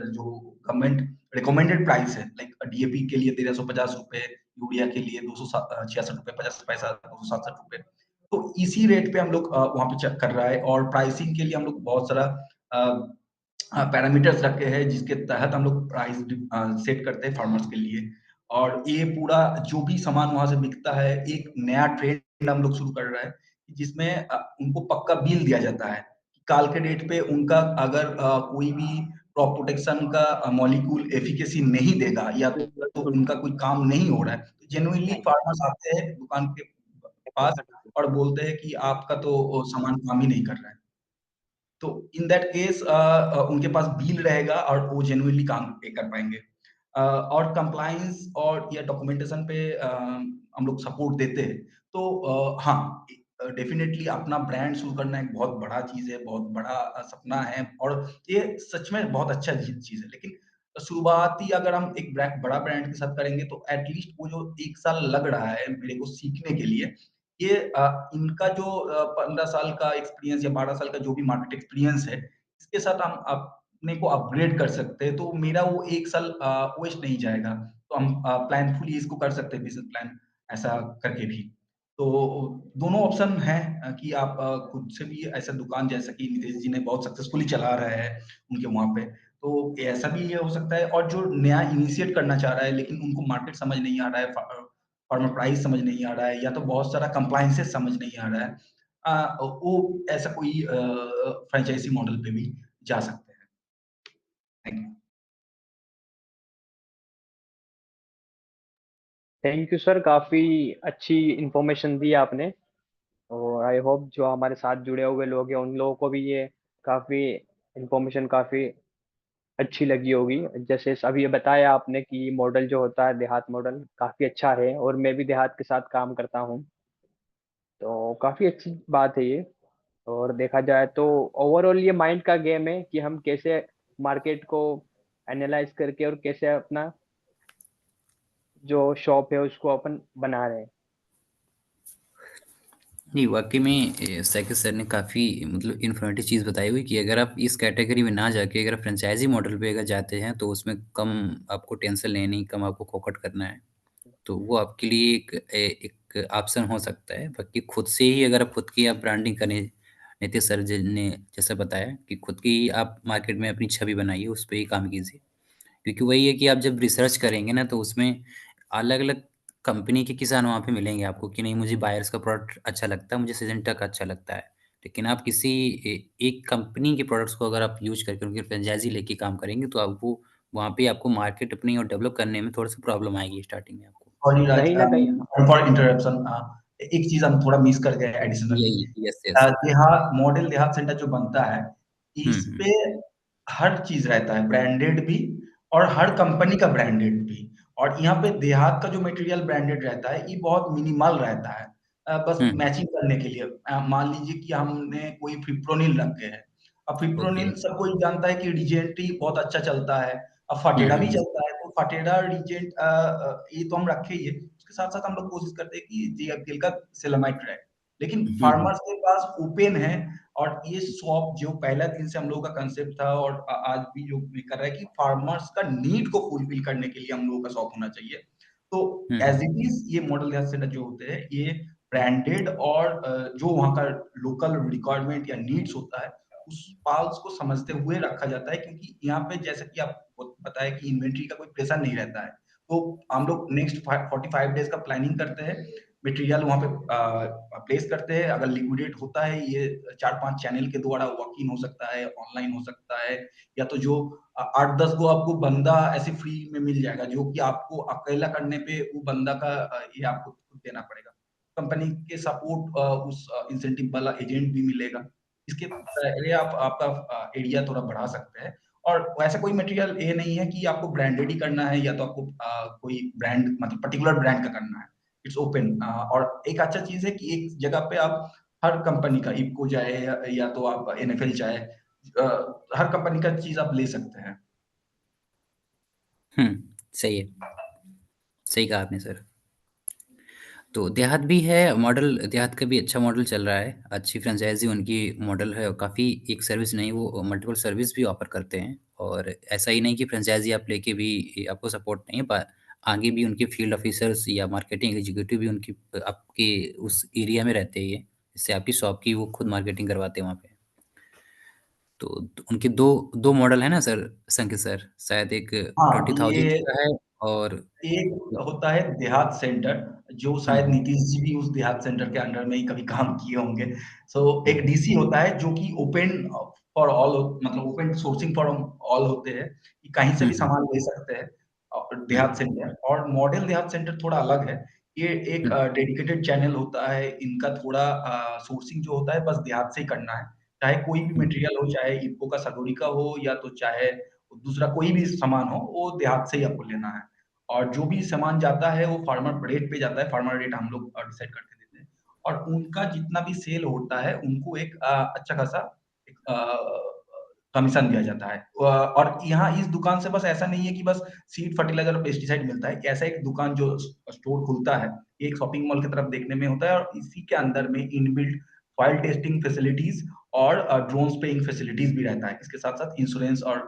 जो गवर्नमेंट रिकमेंडेड प्राइस है, लाइक डीएपी के लिए 1350 रुपए, यूरिया के लिए 266 रुपए 50 पैसा, 267 रुपए। तो इसी रेट पे हम लोग वहां पे चेक कर रहा है, और प्राइसिंग के लिए हम लोग बहुत सारा पैरामीटर्स रखे हैं जिसके तहत हम लोग प्राइस सेट करते हैं फार्मर्स के लिए। और ये पूरा जो भी सामान वहां से बिकता है एक नया ट्रेंड हम लोग शुरू कर रहा है जिसमें उनको पक्का बिल दिया जाता है। काल के डेट पे उनका अगर कोई भी क्रॉप प्रोटेक्शन का मॉलिक्यूल एफिकेसी नहीं देगा या तो उनका कोई काम नहीं हो रहा है, तो जेन्युइनली फार्मर्स आते हैं दुकान के पास और बोलते हैं कि आपका तो सामान काम ही नहीं कर रहा है। तो इन दैट केस उनके पास बिल रहेगा और वो जेन्युइनली काम पे कर पाएंगे। और कंप्लायंस और या डॉक्यूमेंटेशन पे हम लोग सपोर्ट देते हैं। तो हाँ, डेफिनेटली अपना ब्रांड शुरू करना एक बहुत बड़ा चीज है, बहुत बड़ा सपना है, और ये सच में बहुत अच्छा चीज है। लेकिन शुरुआती अगर हम एक बड़ा ब्रांड के साथ करेंगे तो एटलीस्ट वो जो 1 साल लग रहा है मेरे को सीखने के लिए, ये इनका जो 15 साल का एक्सपीरियंस या 12 साल का जो भी मार्केट एक्सपीरियंस है इसके साथ हम अपने को अपग्रेड कर सकते हैं, तो मेरा वो 1 साल वेस्ट नहीं जाएगा। तो हम प्लानफुली इसको कर सकते हैं, बिजनेस प्लान ऐसा करके भी। तो दोनों ऑप्शन हैं कि आप खुद से भी ऐसा दुकान जैसा कि नितेश जी ने बहुत सक्सेसफुली चला रहे हैं उनके वहाँ पे, तो ऐसा भी ये हो सकता है। और जो नया इनिशिएट करना चाह रहा है लेकिन उनको मार्केट समझ नहीं आ रहा है, फार्मर प्राइस समझ नहीं आ रहा है, या तो बहुत सारा कंप्लायंसेस समझ नहीं आ रहा है, वो ऐसा कोई फ्रेंचाइजी मॉडल पे भी जा सकते हैं। Thank you. Thank you sir, काफ़ी अच्छी इन्फॉर्मेशन दी आपने। और आई होप जो हमारे साथ जुड़े हुए लोग हैं उन लोगों को भी ये काफ़ी इन्फॉर्मेशन काफ़ी अच्छी लगी होगी। जैसे अभी ये बताया आपने कि मॉडल जो होता है देहात मॉडल काफ़ी अच्छा है, और मैं भी देहात के साथ काम करता हूँ, तो काफ़ी अच्छी बात है ये। और देखा जाए तो ओवरऑल ये माइंड का गेम है कि हम कैसे मार्केट को एनालाइज करके और कैसे अपना जो शॉप है उसको अपन बना रहे हैं। नहीं, वाक़ई में साकिब सर ने काफ़ी मतलब इन्फॉर्मेटिव चीज़ बताई हुई कि अगर आप इस कैटेगरी में ना जाके अगर फ्रेंचाइज़ी मॉडल पे अगर जाते हैं, तो उसमें कम आपको टेंशन लेनी, कम आपको फोकट करना है। तो वो आपके लिए एक ऑप्शन हो सकता है। बाकी खुद से ही अगर आप खुद की आप ब्रांडिंग करें, नीतीश सर जी ने जैसा बताया कि खुद की आप मार्केट में अपनी छवि बनाइए, उस पे ही काम कीजिए। क्योंकि वही है कि आप जब रिसर्च करेंगे ना, तो उसमें अलग-अलग कंपनी के किसान वहाँ पे मिलेंगे आपको कि नहीं मुझे बायर्स का प्रोडक्ट अच्छा लगता है, मुझे सिजेंटा का अच्छा लगता है। लेकिन आप किसी एक कंपनी के प्रोडक्ट्स को अगर आप यूज़ करके उनकी फ्रेंचाइज़ी लेके काम करेंगे, तो आपको वहाँ पे आपको मार्केट अपनी और डेवलप करने में थोड़ा-सा प्रॉब्लम आएगी स्टार्टिंग में आपको। सॉरी राज, कहीं ना कहीं। फॉर इंटरप्शन, एक चीज़ हम थोड़ा मिस कर गए एडिशनली। यही यस, यस। देहात मॉडल देहात सेंटर जो बनता है, हुँ, इस हुँ। पे हर चीज़ रहता है, ब्रांडेड भी और हर कंपनी का ब्रांडेड भी। और यहाँ पे देहात का जो मटेरियल ब्रांडेड रहता है, ये बहुत मिनिमल रहता है। बस हुँ, मैचिंग करने के लिए। मान लीजिए कि हमने कोई फिप्रोनिल रखे है। अब ओके। फिप्रोनिल सब कोई जानता है कि रीजेंट ही बहुत अच्छा चलता है। अब हुँ, फटेरा हुँ, भी हुँ। चलता है, तो फटेरा रीजेंट ये तो हम रखे ही है। उसके साथ-साथ हम लोग कोशिश करते हैं कि जीएफपीएल का सेलेमाइड रहे। लेकिन हुँ, हुँ। फार्मर्स के पास ओपन है, और ये शॉप जो पहला दिन से हम लोगों का कांसेप्ट था और आज भी जो ये कर रहा है कि फार्मर्स का नीड को फुलफिल करने के लिए हम लोगों का शॉप होना चाहिए। तो हुँ, एज़ हुँ। इट इज़ ये मॉडल हेल्थ सेंटर जो होते हैं, ये ब्रांडेड और जो वहाँ का लोकल रिक्वायरमेंट या नीड्स होता है, उस पाल्स को समझते हुए रखा जाता है, क्योंकि यहाँ पे जैसा कि आपको बताया कि इन्वेंटरी का कोई प्रेशर नहीं रहता है। तो हम लोग नेक्स्ट 45 डेज़ का प्लानिंग करते हैं, मटेरियल वहाँ पे प्लेस करते हैं। अगर लिक्विडेट होता है, ये 4-5 चैनल के द्वारा वॉक इन हो सकता है, ऑनलाइन हो सकता है, या तो जो 8-10 गो आपको बंदा ऐसे फ्री में मिल जाएगा, जो कि आपको अकेला करने पे वो बंदा का ये आपको खुद देना पड़ेगा। कंपनी के सपोर्ट उस इंसेंटिव वाला एजेंट भी मिलेगा। इसके पहले आप आपका एरिया थोड़ा बढ़ा सकते हैं। और वैसा कोई मटेरियल ये नहीं है कि आपको ब्रांडेड ही करना है, या तो आपको कोई ब्रांड मतलब पर्टिकुलर ब्रांड का करना है। It's open. और एक अच्छा चीज़ है कि एक जगह पे आप हर कंपनी का इफ़को जाए या तो आप एनएफएल जाए, हर कंपनी का चीज़ आप ले सकते हैं। हुँ, सही है। सही कहा आपने सर। तो देहात भी है मॉडल, देहात का भी अच्छा मॉडल चल रहा है। अच्छी फ्रेंचाइज़ी उनकी मॉडल है और काफ़ी एक सर्विस नहीं, वो मल्टीपल सर्विस भी ऑफ़र करते हैं। और ऐसा ही नहीं कि फ्रेंचाइज़ी आप लेके भी आपको सपोर्ट नहीं है, आगे भी उनके फील्ड ऑफ़िसर्स या मार्केटिंग एग्जीक्यूटिव भी उनकी आपके उस एरिया में रहते हैं ये, जिससे आपकी शॉप की वो खुद मार्केटिंग करवाते हैं वहाँ पे। तो उनके 2 मॉडल है ना सर, संकित सर? शायद एक हाँ, 20,000 ये का है और एक होता है देहात सेंटर, जो हुँ, शायद हुँ, नीतीश जी भी उस देहात सेंटर के अंडर में ही कभी काम किए होंगे। सो हुँ, एक डीसी होता है जो कि ओपन फॉर ऑल, मतलब ओपन सोर्सिंग फॉर ऑल होते हैं, कि कहीं से हुँ, भी हुँ, सामान ले सकते हैं। हुँ, देहात सेंटर और मॉडल देहात सेंटर थोड़ा अलग है। ये एक हुँ, डेडिकेटेड चैनल होता है, इनका थोड़ा सोर्सिंग जो होता है बस देहात से ही करना है। चाहे कोई भी हुँ, मटेरियल हो, चाहे इफ़को का सगोरी का हो, या तो चाहे दूसरा कोई भी सामान हो, वो देहात से ही आपको लेना है। और जो भी सामान जाता है वो फार्मर रेट पे जाता है, फार्मर रेट हम लोग डिसाइड करके देते हैं। और उनका जितना भी सेल होता है, उनको एक अच्छा खासा एक कमीशन दिया जाता है। और यहाँ इस दुकान से बस ऐसा नहीं है कि बस सीड, फर्टिलाइज़र और पेस्टिसाइड मिलता है। ऐसा एक दुकान जो स्टोर खुलता है, ये एक शॉपिंग मॉल की तरफ देखने में होता है, और इसी के अंदर में इनबिल्ट सॉइल टेस्टिंग फैसिलिटीज़ और ड्रोन स्प्रेइंग फैसिलिटीज़ भी रहता है। इसके साथ-साथ इंश्योरेंस और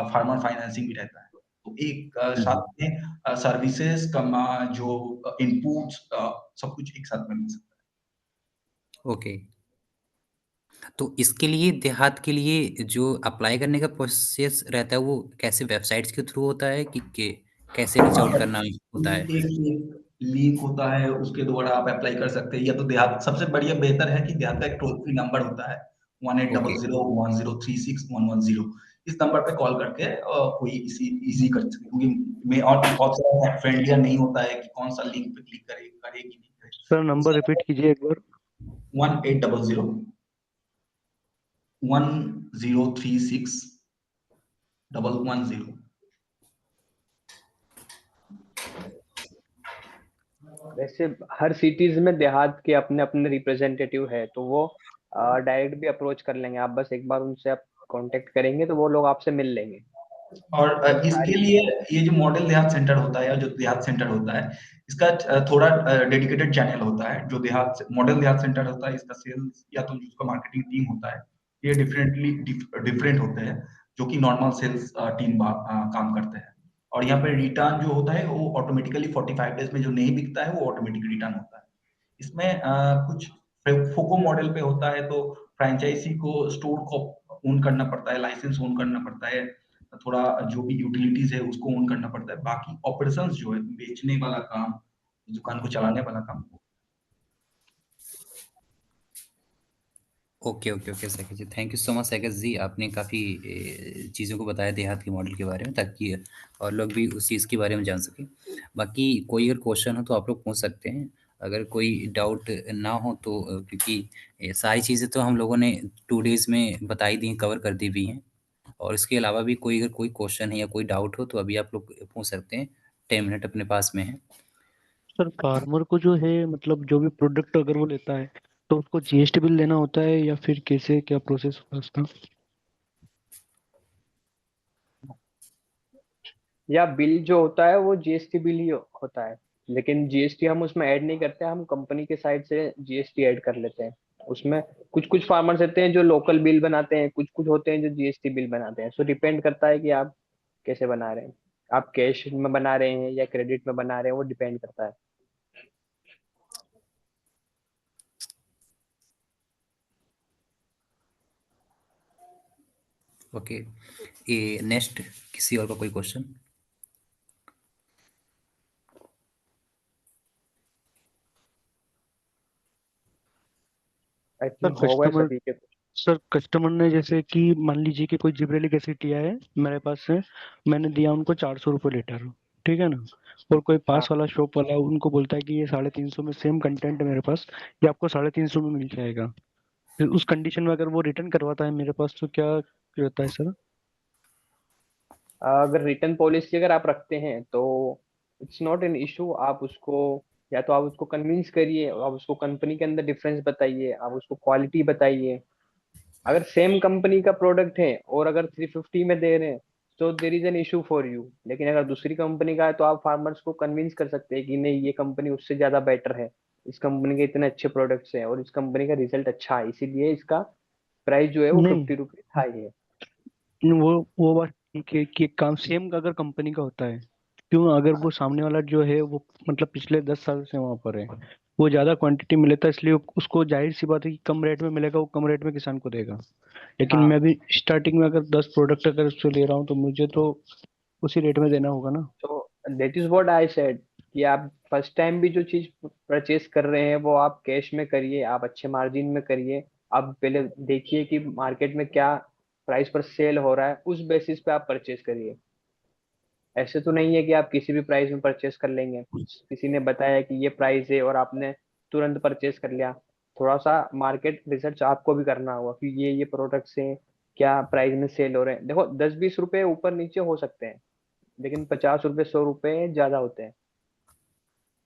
फार्मर फाइनेंसिंग भी रहता है। तो एक हुँ, साथ में सर्विसेज़ कमा जो इनपुट्स सब कुछ एक साथ में मिल सकता ओके। तो इसके लिए देहात के लिए जो अप्लाई करने का प्रोसेस रहता है, वो कैसे वेबसाइट्स के थ्रू होता है कि कैसे रीच आउट है। करना होता है? एक लिंक होता है उसके द्वारा आप अप्लाई कर सकते हैं, या तो देहात सबसे बढ़िया बेहतर है कि देहात का एक टोल फ्री नंबर होता है ओके 180010361110। इस नंबर पे कॉल करके कोई इसी इजी कर सकते हैं, क्योंकि मैं और बहुत सारा फ्रेंडलियर नहीं होता है कि कौन सा लिंक पे क्लिक करे करे कि नहीं करे। सर नंबर रिपीट कीजिए एक बार। 180010361110। वैसे हर सिटीज में देहात के अपने अपने रिप्रेजेंटेटिव है, तो वो डायरेक्ट भी अप्रोच कर लेंगे। आप बस एक बार उनसे आप कांटेक्ट करेंगे तो वो लोग आपसे मिल लेंगे। और इसके सारी लिए ये जो मॉडल देहात सेंटर होता है या जो देहात सेंटर होता है, इसका थोड़ा डेडिकेटेड चैनल होता है। जो देहात मॉडल देहात सेंटर होता है, इसका सेल्स या तो जिसका मार्केटिंग टीम होता है, ये डिफरेंट होते हैं, जो कि नॉर्मल सेल्स टीम काम करते हैं। और यहाँ पे रिटर्न जो होता है वो ऑटोमेटिकली 45 डेज में जो नहीं बिकता है वो ऑटोमेटिक रिटर्न होता है। इसमें कुछ फोको मॉडल पे होता है, तो फ्रेंचाइजी को स्टोर को ओन करना पड़ता है, लाइसेंस ओन करना पड़ता है, थोड़ा जो भी यूटिलिटीज है उसको ओन करना पड़ता है। बाकी ऑपरेशंस जो है बेचने वाला काम, दुकान को चलाने वाला काम। Okay okay okay Saket ji, thank you so much Saket ji. आपने काफ़ी चीज़ों को बताया देहात के मॉडल के बारे में, ताकि और लोग भी उस चीज़ के बारे में जान सकें। बाकी कोई अगर क्वेश्चन हो तो आप लोग पूछ सकते हैं, अगर कोई डाउट ना हो तो क्योंकि सारी चीज़ें तो हम लोगों ने 2 डेज़ में बताई दी, कवर कर दी हुई हैं। और इसके अलावा भी कोई अगर कोई क्वेश्चन है या कोई डाउट हो तो अभी आप लोग पूछ सकते हैं, 10 मिनट अपने पास में है। सर फार्मर को जो है मतलब जो भी प्रोडक्ट अगर वो लेता है तो उसको जीएसटी बिल देना होता है या फिर कैसे क्या प्रोसेस होता है उसका? या बिल जो होता है वो जीएसटी बिल ही होता है, लेकिन जीएसटी हम उसमें ऐड नहीं करते, हम कंपनी के साइड से जीएसटी ऐड कर लेते हैं उसमें। कुछ कुछ फार्मर्स होते हैं जो लोकल बिल बनाते हैं, कुछ कुछ होते हैं जो जीएसटी बिल बनाते हैं। सो डिपेंड करता है कि आप कैसे बना रहे हैं, आप कैश में बना रहे हैं या क्रेडिट में बना रहे हैं, वो डिपेंड करता है। ओके, ये नेक्स्ट किसी और का कोई क्वेश्चन? आई सर थिंक होगा कस्टमर सभी के। सर कस्टमर ने जैसे कि मान लीजिए कि कोई जिब्रेलिक एसिड लिया है मेरे पास से, मैंने दिया उनको 400 रुपये लीटर, ठीक है ना? और कोई हाँ, पास वाला शॉप वाला उनको बोलता है कि ये 350 में सेम कंटेंट है मेरे पास, ये आपको 350 में मिल जाएगा। फिर उस कंडीशन में अगर वो रिटर्न करवाता है मेरे पास तो क्या रहता है सर? अगर रिटर्न पॉलिसी अगर आप रखते हैं तो इट्स नॉट एन इशू। आप उसको, या तो आप उसको कन्विंस करिए, आप उसको कंपनी के अंदर डिफरेंस बताइए, आप उसको क्वालिटी बताइए। अगर सेम कंपनी का प्रोडक्ट है और अगर 350 में दे रहे हैं तो there is an issue for you. लेकिन अगर दूसरी कंपनी का है तो आप फार्मर्स को कन्विंस कर सकते हैं कि नहीं, ये कंपनी उससे ज्यादा बेटर है, इस कंपनी के इतने अच्छे प्रोडक्ट्स हैं और इस कंपनी का रिजल्ट अच्छा है, इसीलिए इसका प्राइस जो है वो नहीं 50 रुपीज हाई है। वो बात ठीक है कि काम सेम अगर कंपनी का होता है, क्यों अगर वो सामने वाला जो है वो मतलब पिछले 10 साल से वहां पर है, वो ज्यादा क्वांटिटी में लेता है, इसलिए उसको जाहिर सी बात है कि कम रेट में मिलेगा, वो कम रेट में किसान को देगा। लेकिन हाँ, मैं भी स्टार्टिंग में अगर 10 प्रोडक्ट अगर उससे ले रहा हूँ तो मुझे तो उसी रेट में देना होगा ना। तो that is what I said कि आप फर्स्ट टाइम भी जो चीज परचेज कर रहे हैं वो आप कैश में करिए, आप अच्छे मार्जिन में करिए। आप पहले देखिए कि मार्केट में क्या प्राइस पर सेल हो रहा है, उस बेसिस पे आप परचेज करिए। ऐसे तो नहीं है कि आप किसी भी प्राइस में परचेस कर लेंगे, कुछ किसी ने बताया कि ये प्राइस है और आपने तुरंत परचेस कर लिया। थोड़ा सा मार्केट रिसर्च आपको भी करना होगा कि ये प्रोडक्ट्स हैं, क्या प्राइस में सेल हो रहे हैं। देखो 10-20 रुपए ऊपर नीचे हो सकते हैं, लेकिन 50 रुपए 100 रुपए ज्यादा होते हैं।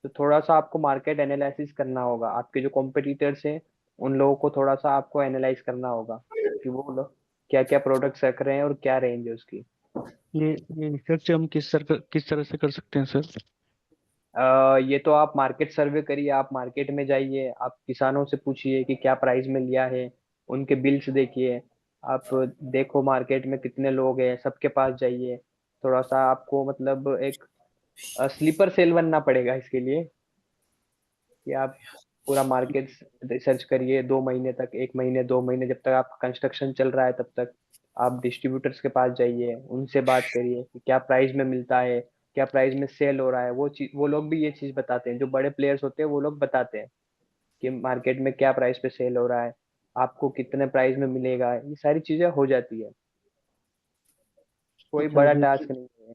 तो थोड़ा सा आपको मार्केट एनालिसिस करना होगा, आपके जो कॉम्पिटिटर्स हैं उन लोगों को थोड़ा सा आपको एनालाइज करना होगा कि वो लोग क्या क्या प्रोडक्ट्स रख रहे हैं और क्या रेंज है उसकी। ये रिसर्च हम किस तरह से कर सकते हैं सर? ये तो आप मार्केट सर्वे करिए, आप मार्केट में जाइए, आप किसानों से पूछिए कि क्या प्राइस में लिया है, उनके बिल्स देखिए। आप देखो मार्केट में कितने लोग हैं, सबके पास जाइए। थोड़ा सा आपको मतलब एक स्लीपर सेल बनना पड़ेगा इसके लिए, कि आप पूरा मार्केट रिसर्च करिए 2 महीने तक, 1 महीने 2 महीने, जब तक आपका कंस्ट्रक्शन चल रहा है तब तक। आप डिस्ट्रीब्यूटर्स के पास जाइए, उनसे बात करिए कि क्या प्राइस में मिलता है, क्या प्राइस में सेल हो रहा है, वो चीज वो लोग भी ये चीज बताते हैं, जो बड़े प्लेयर्स होते हैं वो लोग बताते हैं कि मार्केट में क्या प्राइस पे सेल हो रहा है, आपको कितने प्राइस में मिलेगा, ये सारी चीजें हो जाती है, कोई अच्छा बड़ा जैसे टास्क नहीं है।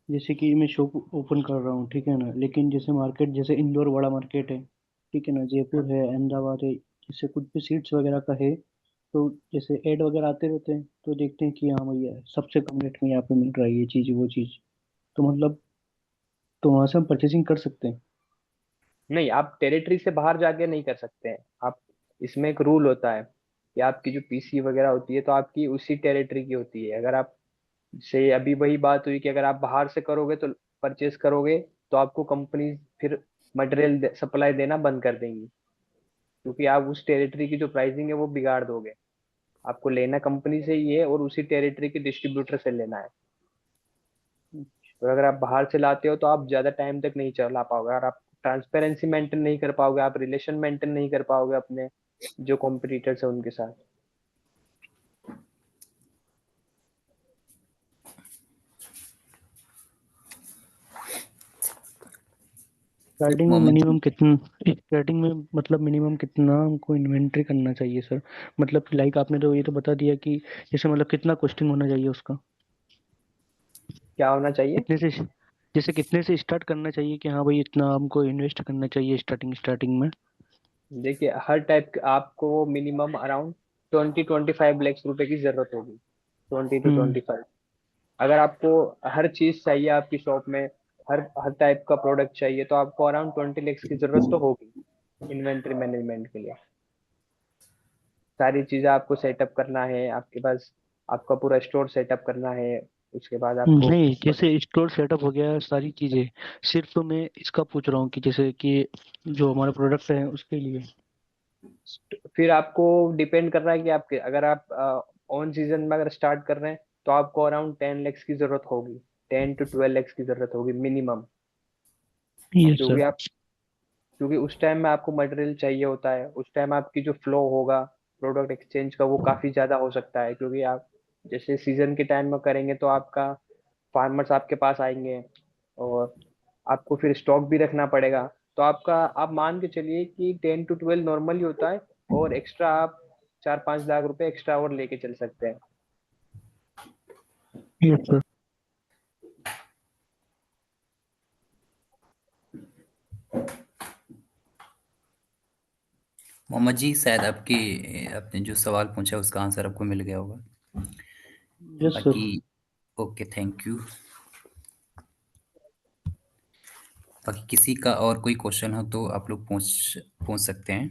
जैसे कि मैं शॉप ओपन कर रहा हूँ, ठीक है ना, लेकिन जैसे मार्केट, जैसे इंदौर बड़ा मार्केट है, ठीक है ना, जयपुर है, अहमदाबाद है, जैसे कुछ भी सीट्स वगैरह का है, तो जैसे ऐड वगैरह आते रहते हैं, तो देखते हैं कि हाँ भैया सबसे कम रेट में यहाँ पे मिल रहा है ये चीज़ वो चीज़, तो मतलब तो वहां से हम परचेसिंग कर सकते हैं। नहीं, आप टेरिटरी से बाहर जाके नहीं कर सकते हैं आप। इसमें एक रूल होता है कि आपकी जो पीसी वगैरह होती है तो आपकी उसी टेरिटरी की होती है। अगर आप से अभी वही बात हुई कि अगर आप बाहर से करोगे तो परचेस करोगे तो आपको कंपनी फिर मटेरियल सप्लाई देना बंद कर देंगी, क्योंकि आप उस टेरिटरी की जो प्राइसिंग है वो बिगाड़ दोगे। आपको लेना कंपनी से ही है और उसी टेरिटरी के डिस्ट्रीब्यूटर से लेना है। और अगर आप बाहर से लाते हो तो आप ज्यादा टाइम तक नहीं चला पाओगे, और आप ट्रांसपेरेंसी मेंटेन नहीं कर पाओगे, आप रिलेशन मेंटेन नहीं कर पाओगे अपने जो कॉम्पिटिटर्स है उनके साथ। स्टार्टिंग में मोहम्मद जी। मिनिमम कितना स्टार्टिंग में मतलब मिनिमम कितना हमको इन्वेंट्री करना चाहिए सर? मतलब लाइक आपने तो ये तो बता दिया कि जैसे मतलब कितना कॉस्टिंग होना चाहिए उसका, क्या होना चाहिए? कितने से, जैसे कितने से स्टार्ट करना चाहिए कि हाँ भाई इतना हमको इन्वेस्ट करना चाहिए स्टार्टिंग में? देखिए, हर टाइप आपको मिनिमम अराउंड 20-25 लाख रुपए की जरूरत होगी। 20 to हम्म। 25। अगर आपको हर चीज चाहिए आपकी शॉप में, हर हर टाइप का प्रोडक्ट चाहिए, तो आपको अराउंड 20 lakhs की जरूरत तो होगी इन्वेंट्री मैनेजमेंट के लिए। सारी चीजें आपको सेटअप करना है आपके पास, आपका पूरा स्टोर सेटअप करना है, उसके बाद आपको नहीं, जैसे स्टोर सेटअप हो गया सारी चीजें, सिर्फ तो मैं इसका पूछ रहा हूँ कि जैसे कि जो हमारा प्रोडक्ट है उसके लिए। फिर आपको डिपेंड कर रहा है कि आपके, अगर आप ऑन सीजन में अगर स्टार्ट कर रहे हैं तो आपको अराउंड 10 lakhs की जरूरत होगी। 10 to 12 lakhs की जरूरत होगी मिनिमम। यस क्योंकि सर। आप क्योंकि उस टाइम में आपको मटेरियल चाहिए होता है, उस टाइम आपकी जो फ्लो होगा प्रोडक्ट एक्सचेंज का वो काफी ज्यादा हो सकता है, क्योंकि आप जैसे सीजन के टाइम में करेंगे तो आपका फार्मर्स आपके पास आएंगे और आपको फिर स्टॉक भी रखना पड़ेगा। तो आपका, आप मान के चलिए कि 10 to 12 नॉर्मली होता है, और एक्स्ट्रा आप 4-5 लाख रुपए एक्स्ट्रा और लेके चल सकते हैं। Yes sir. मोहम्मद जी, शायद आपकी आपने जो सवाल पूछा उसका आंसर आपको मिल गया होगा। यस बाकी सर। Okay, thank you. बाकी किसी का और कोई क्वेश्चन हो तो आप लोग पूछ पूछ सकते हैं।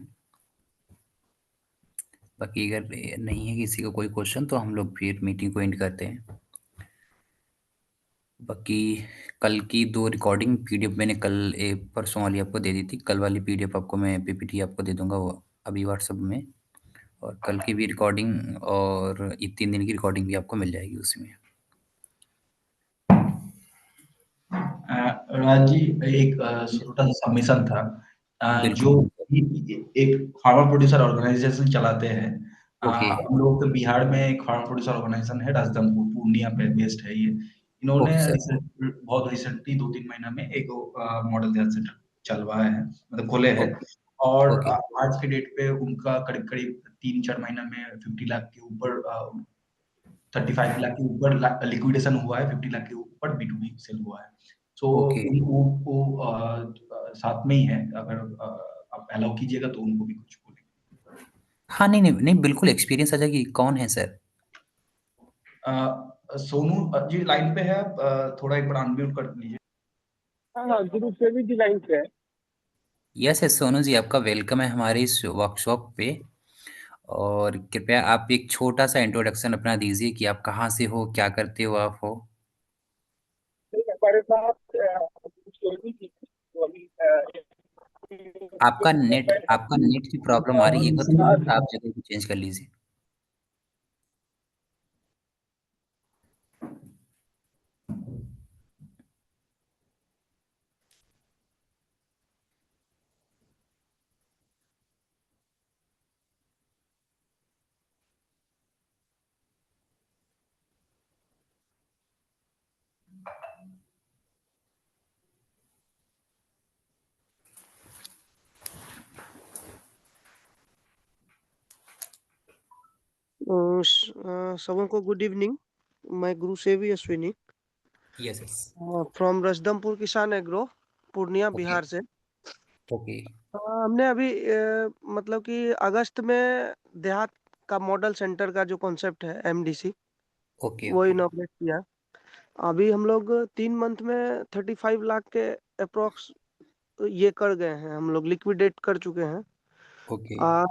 बाकी अगर नहीं है किसी का कोई क्वेश्चन तो हम लोग फिर मीटिंग को एंड करते हैं। बाकी कल की 2 रिकॉर्डिंग पीडीएफ मैंने कल परसों वाली आपको दे दी थी। कल वाली पीडीएफ आपको मैं पीपीटी आपको दे दूंगा वो अभी व्हाट्सएप में। और कल की भी रिकॉर्डिंग और ये 3 दिन की रिकॉर्डिंग भी आपको मिल जाएगी उसमें। राज जी, एक छोटा सा सबमिशन था। जो बिल्कुल। एक फार्मर प्रोड्यूसर ऑर्गेनाइजेशन चलाते हैं, ओके, हम लोग के बिहार में एक फार्मर प्रोड्यूसर ऑर्गेनाइजेशन है, राजधनपुर पूर्णिया पे बेस्ड है ये। इन्होंने ओके सर। बहुत रिसेंटली 2-3 महीना में एक मॉडल हेल्थ सेंटर चलवाया है, मतलब खोले हैं। ओके, और ओके, आज के डेट पे उनका करीब करीब 3-4 महीना में 50 लाख के ऊपर, 35 लाख के ऊपर लिक्विडेशन हुआ है, 50 लाख के ऊपर B2B सेल हुआ है। So okay. उनको साथ में ही है, अगर आप अलाउ कीजिएगा तो उनको भी कुछ बोलेंगे। हाँ, नहीं, नहीं, नहीं, बिल्कुल एक्सपीरियंस आ जाएगी। कौन है सर? सोनू जी लाइन पे है, आप थोड़ा एक बार अनम्यूट कर लीजिए। हाँ हाँ, गुरु से भी लाइन पे है। यस, यस, सोनू जी, आपका वेलकम है हमारे इस वर्कशॉप पे। और कृपया आप एक छोटा-सा इंट्रोडक्शन अपना दीजिए कि आप कहाँ से हो, क्या करते हो आप हो? हमारे साथ स्टोरी थी, तो अभी आपका नेट की प्रॉब्लम आ रही है, एक बार थोड़ा-सा आप जगह को चेंज कर लीजिए। सबों को गुड इवनिंग। मैं गुरु सेवी अश्विनी यस यस। फ्रॉम रजदमपुर किसान एग्रो, पूर्णिया, ओके बिहार से। ओके हमने अभी मतलब कि अगस्त में देहात का मॉडल सेंटर का जो कॉन्सेप्ट है एमडीसी, ओके वो ओके। इनॉग्रेट किया। अभी हम लोग 3 मंथ में 35 लाख के अप्रोक्स ये कर गए हैं, हम लोग लिक्विडेट कर चुके हैं। ओके। आ,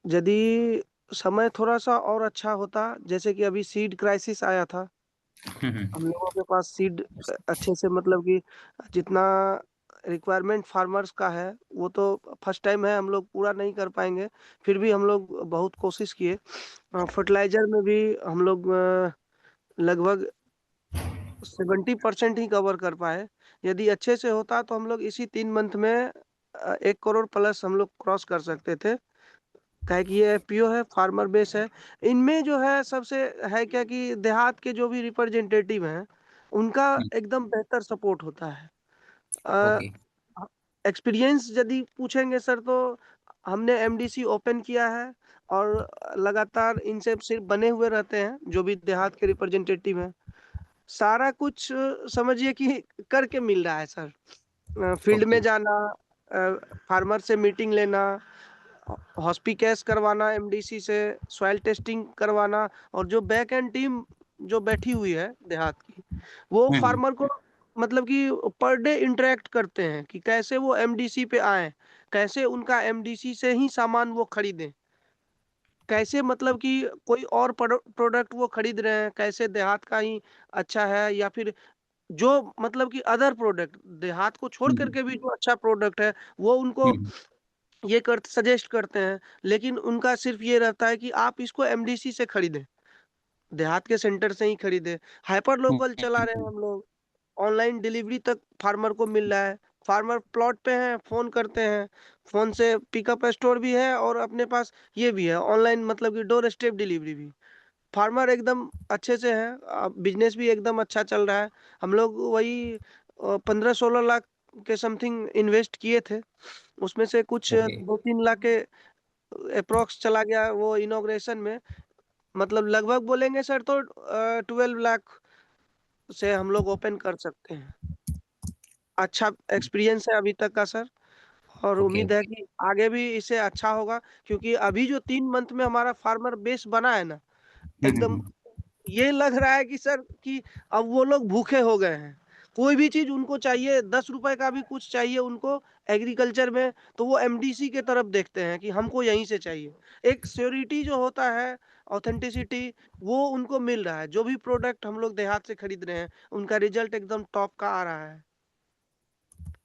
यदि समय थोड़ा सा और अच्छा होता, जैसे कि अभी सीड क्राइसिस आया था, हम लोगों के पास सीड अच्छे से मतलब कि जितना रिक्वायरमेंट फार्मर्स का है वो तो फर्स्ट टाइम है, हम लोग पूरा नहीं कर पाएंगे। फिर भी हम लोग बहुत कोशिश किए। फर्टिलाइजर में भी हम लोग लगभग 70% ही कवर कर पाए। यदि अच्छे से होता तो हम लोग इसी 3 मंथ में 1 करोड़ प्लस हम लोग क्रॉस कर सकते थे। काहे कि ये एफपीओ है, फार्मर बेस है। इनमें जो है सबसे है क्या कि देहात के जो भी रिप्रेजेंटेटिव हैं उनका एकदम बेहतर सपोर्ट होता है। ओके। एक्सपीरियंस यदि पूछेंगे सर तो हमने एमडीसी ओपन किया है और लगातार इनसे सिर्फ बने हुए रहते हैं जो भी देहात के रिप्रेजेंटेटिव हैं। सारा कुछ समझिए कि करके मिल रहा है सर। Field okay. में जाना, फार्मर से मीटिंग लेना, हॉस्पिकैस करवाना एमडीसी से, सॉइल टेस्टिंग करवाना, और जो बैक एंड टीम जो बैठी हुई है देहात की, वो हम्म। फार्मर को मतलब कि पर डे इंटरेक्ट करते हैं कि कैसे वो एमडीसी पे आए, कैसे उनका एमडीसी से ही सामान वो खरीदें, कैसे मतलब कि कोई और प्रोडक्ट वो खरीद रहे हैं, कैसे देहात का ही अच्छा है, या फिर जो मतलब कि अदर प्रोडक्ट देहात को छोड़ हम्म। करके भी जो अच्छा प्रोडक्ट है वो उनको हम्म। ये कर सजेस्ट करते हैं। लेकिन उनका सिर्फ ये रहता है कि आप इसको एमडीसी से खरीदें, देहात के सेंटर से ही खरीदें। हाइपर लोकल चला रहे हैं हम लोग, ऑनलाइन डिलीवरी तक फार्मर को मिल रहा है। फार्मर प्लॉट पे हैं, फोन करते हैं, फोन से पिकअप स्टोर भी है, और अपने पास ये भी है ऑनलाइन मतलब कि डोर स्टेप डिलीवरी भी। फार्मर एकदम अच्छे से है, बिजनेस भी एकदम अच्छा चल रहा है। हम लोग वही 15-16 लाख के समथिंग इन्वेस्ट किए थे, उसमें से कुछ ओके 2-3 लाख के अप्रोक्स चला गया वो इनॉग्रेशन में। मतलब लगभग बोलेंगे सर तो 12 लाख से हम लोग ओपन कर सकते हैं। अच्छा एक्सपीरियंस है अभी तक का सर, और ओके। उम्मीद है कि आगे भी इससे अच्छा होगा। क्योंकि अभी जो 3 मंथ में हमारा फार्मर बेस बना है ना, एकदम हम्म। ये लग रहा है कि सर कि अब वो लोग भूखे हो गए हैं। कोई भी चीज उनको चाहिए, 10 रुपए का भी कुछ चाहिए उनको एग्रीकल्चर में, तो वो एमडीसी के तरफ देखते हैं कि हमको यहीं से चाहिए। एक श्योरिटी जो होता है, ऑथेंटिसिटी, वो उनको मिल रहा है। जो भी प्रोडक्ट हम लोग देहात से खरीद रहे हैं उनका रिजल्ट एकदम टॉप का आ रहा है।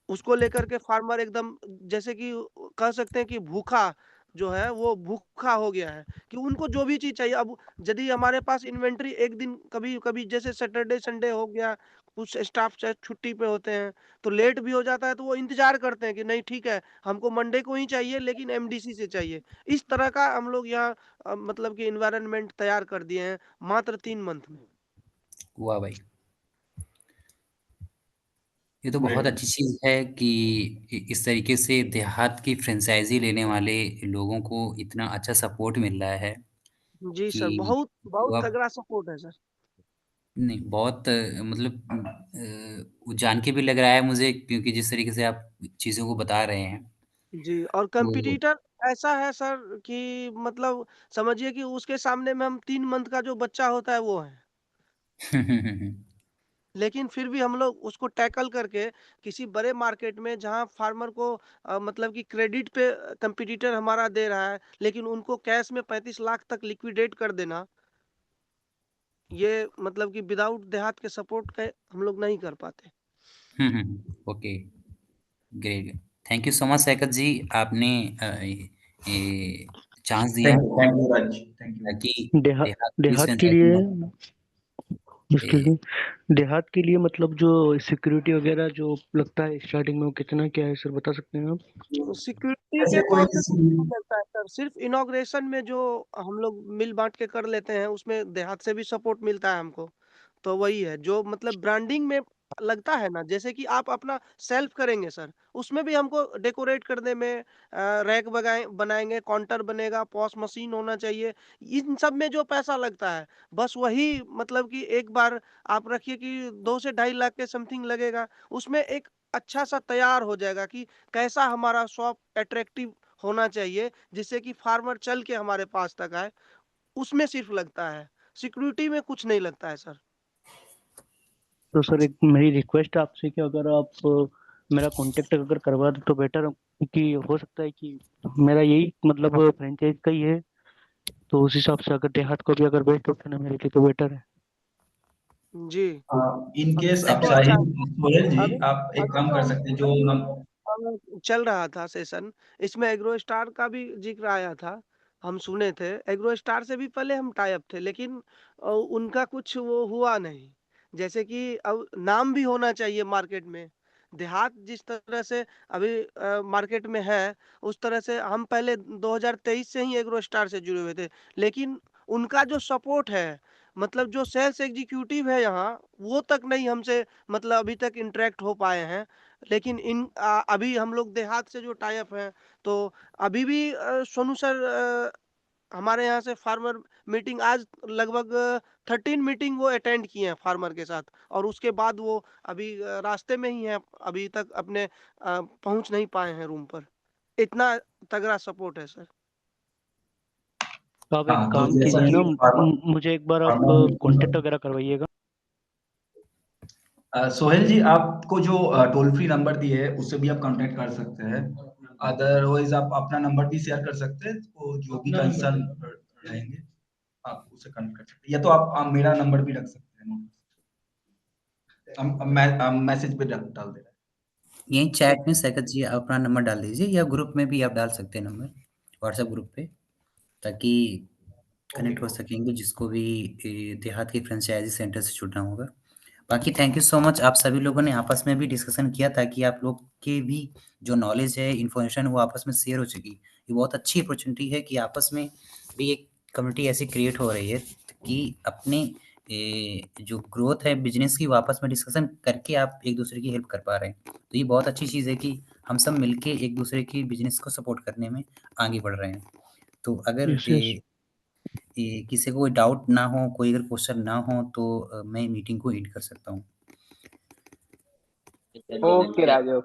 उसको लेकर के फार्मर एकदम जैसे कि कह सकते हैं कि भूखा जो है वो भूखा हो गया है, कि उनको जो भी चीज चाहिए। अब यदि हमारे पास इन्वेंट्री एक दिन कभी कभी जैसे सैटरडे संडे हो गया, कुछ स्टाफ छुट्टी पे होते हैं तो लेट भी हो जाता है, तो वो इंतजार करते हैं कि नहीं ठीक है हमको मंडे को ही चाहिए लेकिन एमडीसी से चाहिए। इस तरह का हम लोग यहाँ मतलब कि इन्वायरमेंट तैयार कर दिए हैं मात्र 3 मंथ में। वाह भाई, ये तो बहुत ग्रेट। अच्छी चीज़ है कि इस तरीके से देहात की फ्रेंचाइजी लेने वाले लोगों को इतना अच्छा सपोर्ट मिल रहा है जी सर, कि बहुत बहुत वो आप तगड़ा सपोर्ट है सर। नहीं बहुत मतलब वो जान के भी लग रहा है मुझे, क्योंकि जिस तरीके से आप चीज़ों को बता रहे हैं जी, और तो कंपटीटर ऐसा है सर कि मतलब समझिए कि उसके सामने में हम 3 मंथ का जो बच्चा होता है वो है। लेकिन फिर भी हम लोग उसको टैकल करके किसी बड़े मार्केट में जहाँ फार्मर को मतलब कि क्रेडिट पे कंपटीटर हमारा दे रहा है, लेकिन उनको कैश में 35 लाख तक लिक्विडेट कर देना, ये मतलब कि विदाउट देहात के सपोर्ट के हम लोग नहीं कर पाते। Okay great. Thank you so much Saikat ji, आपने ये चांस दिया thank you Raj, thank you. ताकि देहात देहात पुलिस देहात के फ्रेंचाइजी लिए मॉडल एक्सक्यूज मी, देहात के लिए मतलब जो सिक्योरिटी वगैरह जो लगता है स्टार्टिंग में, वो कितना क्या है सर, बता सकते हैं आप? सिक्योरिटी के ऐसे कोई तौर पे कुछ नहीं लगता है सर, सिर्फ इनॉग्रेशन में जो हम लोग मिल बांट के कर लेते हैं उसमें देहात से भी सपोर्ट मिलता है हमको। तो वही है जो मतलब ब्रांडिंग में लगता है ना, जैसे कि आप अपना सेल्फ करेंगे सर, उसमें भी हमको डेकोरेट करने में रैक बनाएँगे, काउंटर बनेगा, पॉस मशीन होना चाहिए। इन सब में जो पैसा लगता है, बस वही मतलब कि एक बार आप रखिए कि 2 से ढाई लाख के समथिंग लगेगा। उसमें एक अच्छा-सा तैयार हो जाएगा कि कैसा हमारा शॉप अट्रैक्टिव होना चाहिए, जिससे कि फार्मर चल के हमारे पास तक आए, उसमें सिर्फ़ लगता है। सिक्योरिटी में कुछ नहीं लगता है सर। तो सर एक मेरी रिक्वेस्ट है आपसे कि अगर आप मेरा कांटेक्ट अगर करवा दे तो बेटर, क्योंकि हो सकता है कि मेरा यही मतलब फ्रेंचाइज का ही है, तो उस हिसाब से अगर देहात को भी अगर बेस्ट ऑप्शन है मेरे लिए तो बेटर है। जी। इन केस आप देखो चाहें अच्छा, सोहेल जी, अभी आप एक अभी काम जो कर सकते हैं, जो हम चल रहा था सेशन, इसमें एग्रो स्टार का भी ज़िक्र आया था। हम सुने थे, एग्रो स्टार से भी पहले हम टाई अप थे, लेकिन उनका कुछ वो हुआ नहीं। जैसे कि अब नाम भी होना चाहिए मार्केट में। देहात जिस तरह से अभी मार्केट में है, उस तरह से हम पहले 2023 से ही एग्रो स्टार से जुड़े हुए थे। लेकिन उनका जो सपोर्ट है, मतलब जो सेल्स एग्जीक्यूटिव है यहाँ, वो तक नहीं हमसे मतलब अभी तक इंटरैक्ट हो पाए हैं। लेकिन अभी हम लोग देहात से जो टाई अप हैं, तो अभी भी सोनू सर हमारे यहाँ से फार्मर मीटिंग आज लगभग 13 मीटिंग वो अटेंड किए हैं फार्मर के साथ, और उसके बाद वो अभी रास्ते में ही हैं, अभी तक अपने पहुँच नहीं पाए हैं रूम पर। इतना तगड़ा सपोर्ट है सर। तो आप एक हाँ, तो काम जैसा कीजिए कि ना, मुझे एक बार आप कांटेक्ट वगैरह करवाइएगा। सोहेल जी, आपको जो टोल फ्री नंबर दिए है उससे भी आप कांटेक्ट कर सकते हैं। अदरवाइज आप अपना नंबर भी शेयर कर सकते हैं, तो जो भी कंसर्न रहेंगे आप उससे कनेक्ट कर सकते हैं, या तो आप मेरा नंबर भी रख सकते हैं। हम मैसेज पे डाल दे रहे हैं। यहीं चैट में सैकत जी आप अपना नंबर डाल दीजिए, या ग्रुप में भी आप डाल सकते हैं नंबर, व्हाट्सएप ग्रुप पे, ताकि कनेक्ट हो सकेंगे जिसको भी देहात के फ्रेंचाइजी सेंटर से जुड़ना होगा। बाकी थैंक यू सो मच, आप सभी लोगों ने आपस में भी डिस्कशन किया ताकि आप लोग के भी जो नॉलेज है, इन्फॉर्मेशन, वो आपस में शेयर हो सकी। ये बहुत अच्छी अपॉर्चुनिटी है कि आपस में भी एक कम्युनिटी ऐसी क्रिएट हो रही है कि अपने जो ग्रोथ है बिजनेस की, वो आपस में डिस्कशन करके आप एक दूसरे की हेल्प कर पा रहे हैं। तो ये बहुत अच्छी चीज़ है कि हम सब मिलके एक दूसरे की बिजनेस को सपोर्ट करने में आगे बढ़ रहे हैं। तो अगर यस यस। किसी को कोई डाउट ना हो, कोई अगर क्वेश्चन ना हो, तो मैं मीटिंग को एंड कर सकता हूँ। ओके राजू।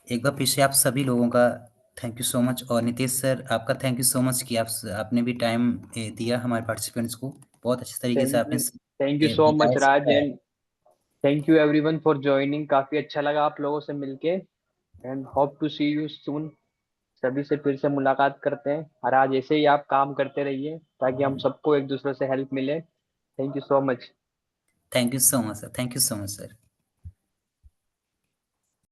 एक बार फिर से आप सभी लोगों का थैंक यू सो मच, और नितेश सर आपका थैंक यू सो मच कि आपने भी टाइम दिया हमारे पार्टिसिपेंट्स को। बहुत अच्छे तरीके से आपने थैंक यू सो मच बताया, राज, समझाया। And thank you everyone for joining. काफी अच्छा लगा आप लोगों से मिलके, and hope to see you soon. सभी से फिर से मुलाकात करते हैं, और आज ऐसे ही आप काम करते रहिए ताकि हम सबको एक दूसरे से हेल्प मिले। Thank you so much. Thank you so much sir, thank you so much sir.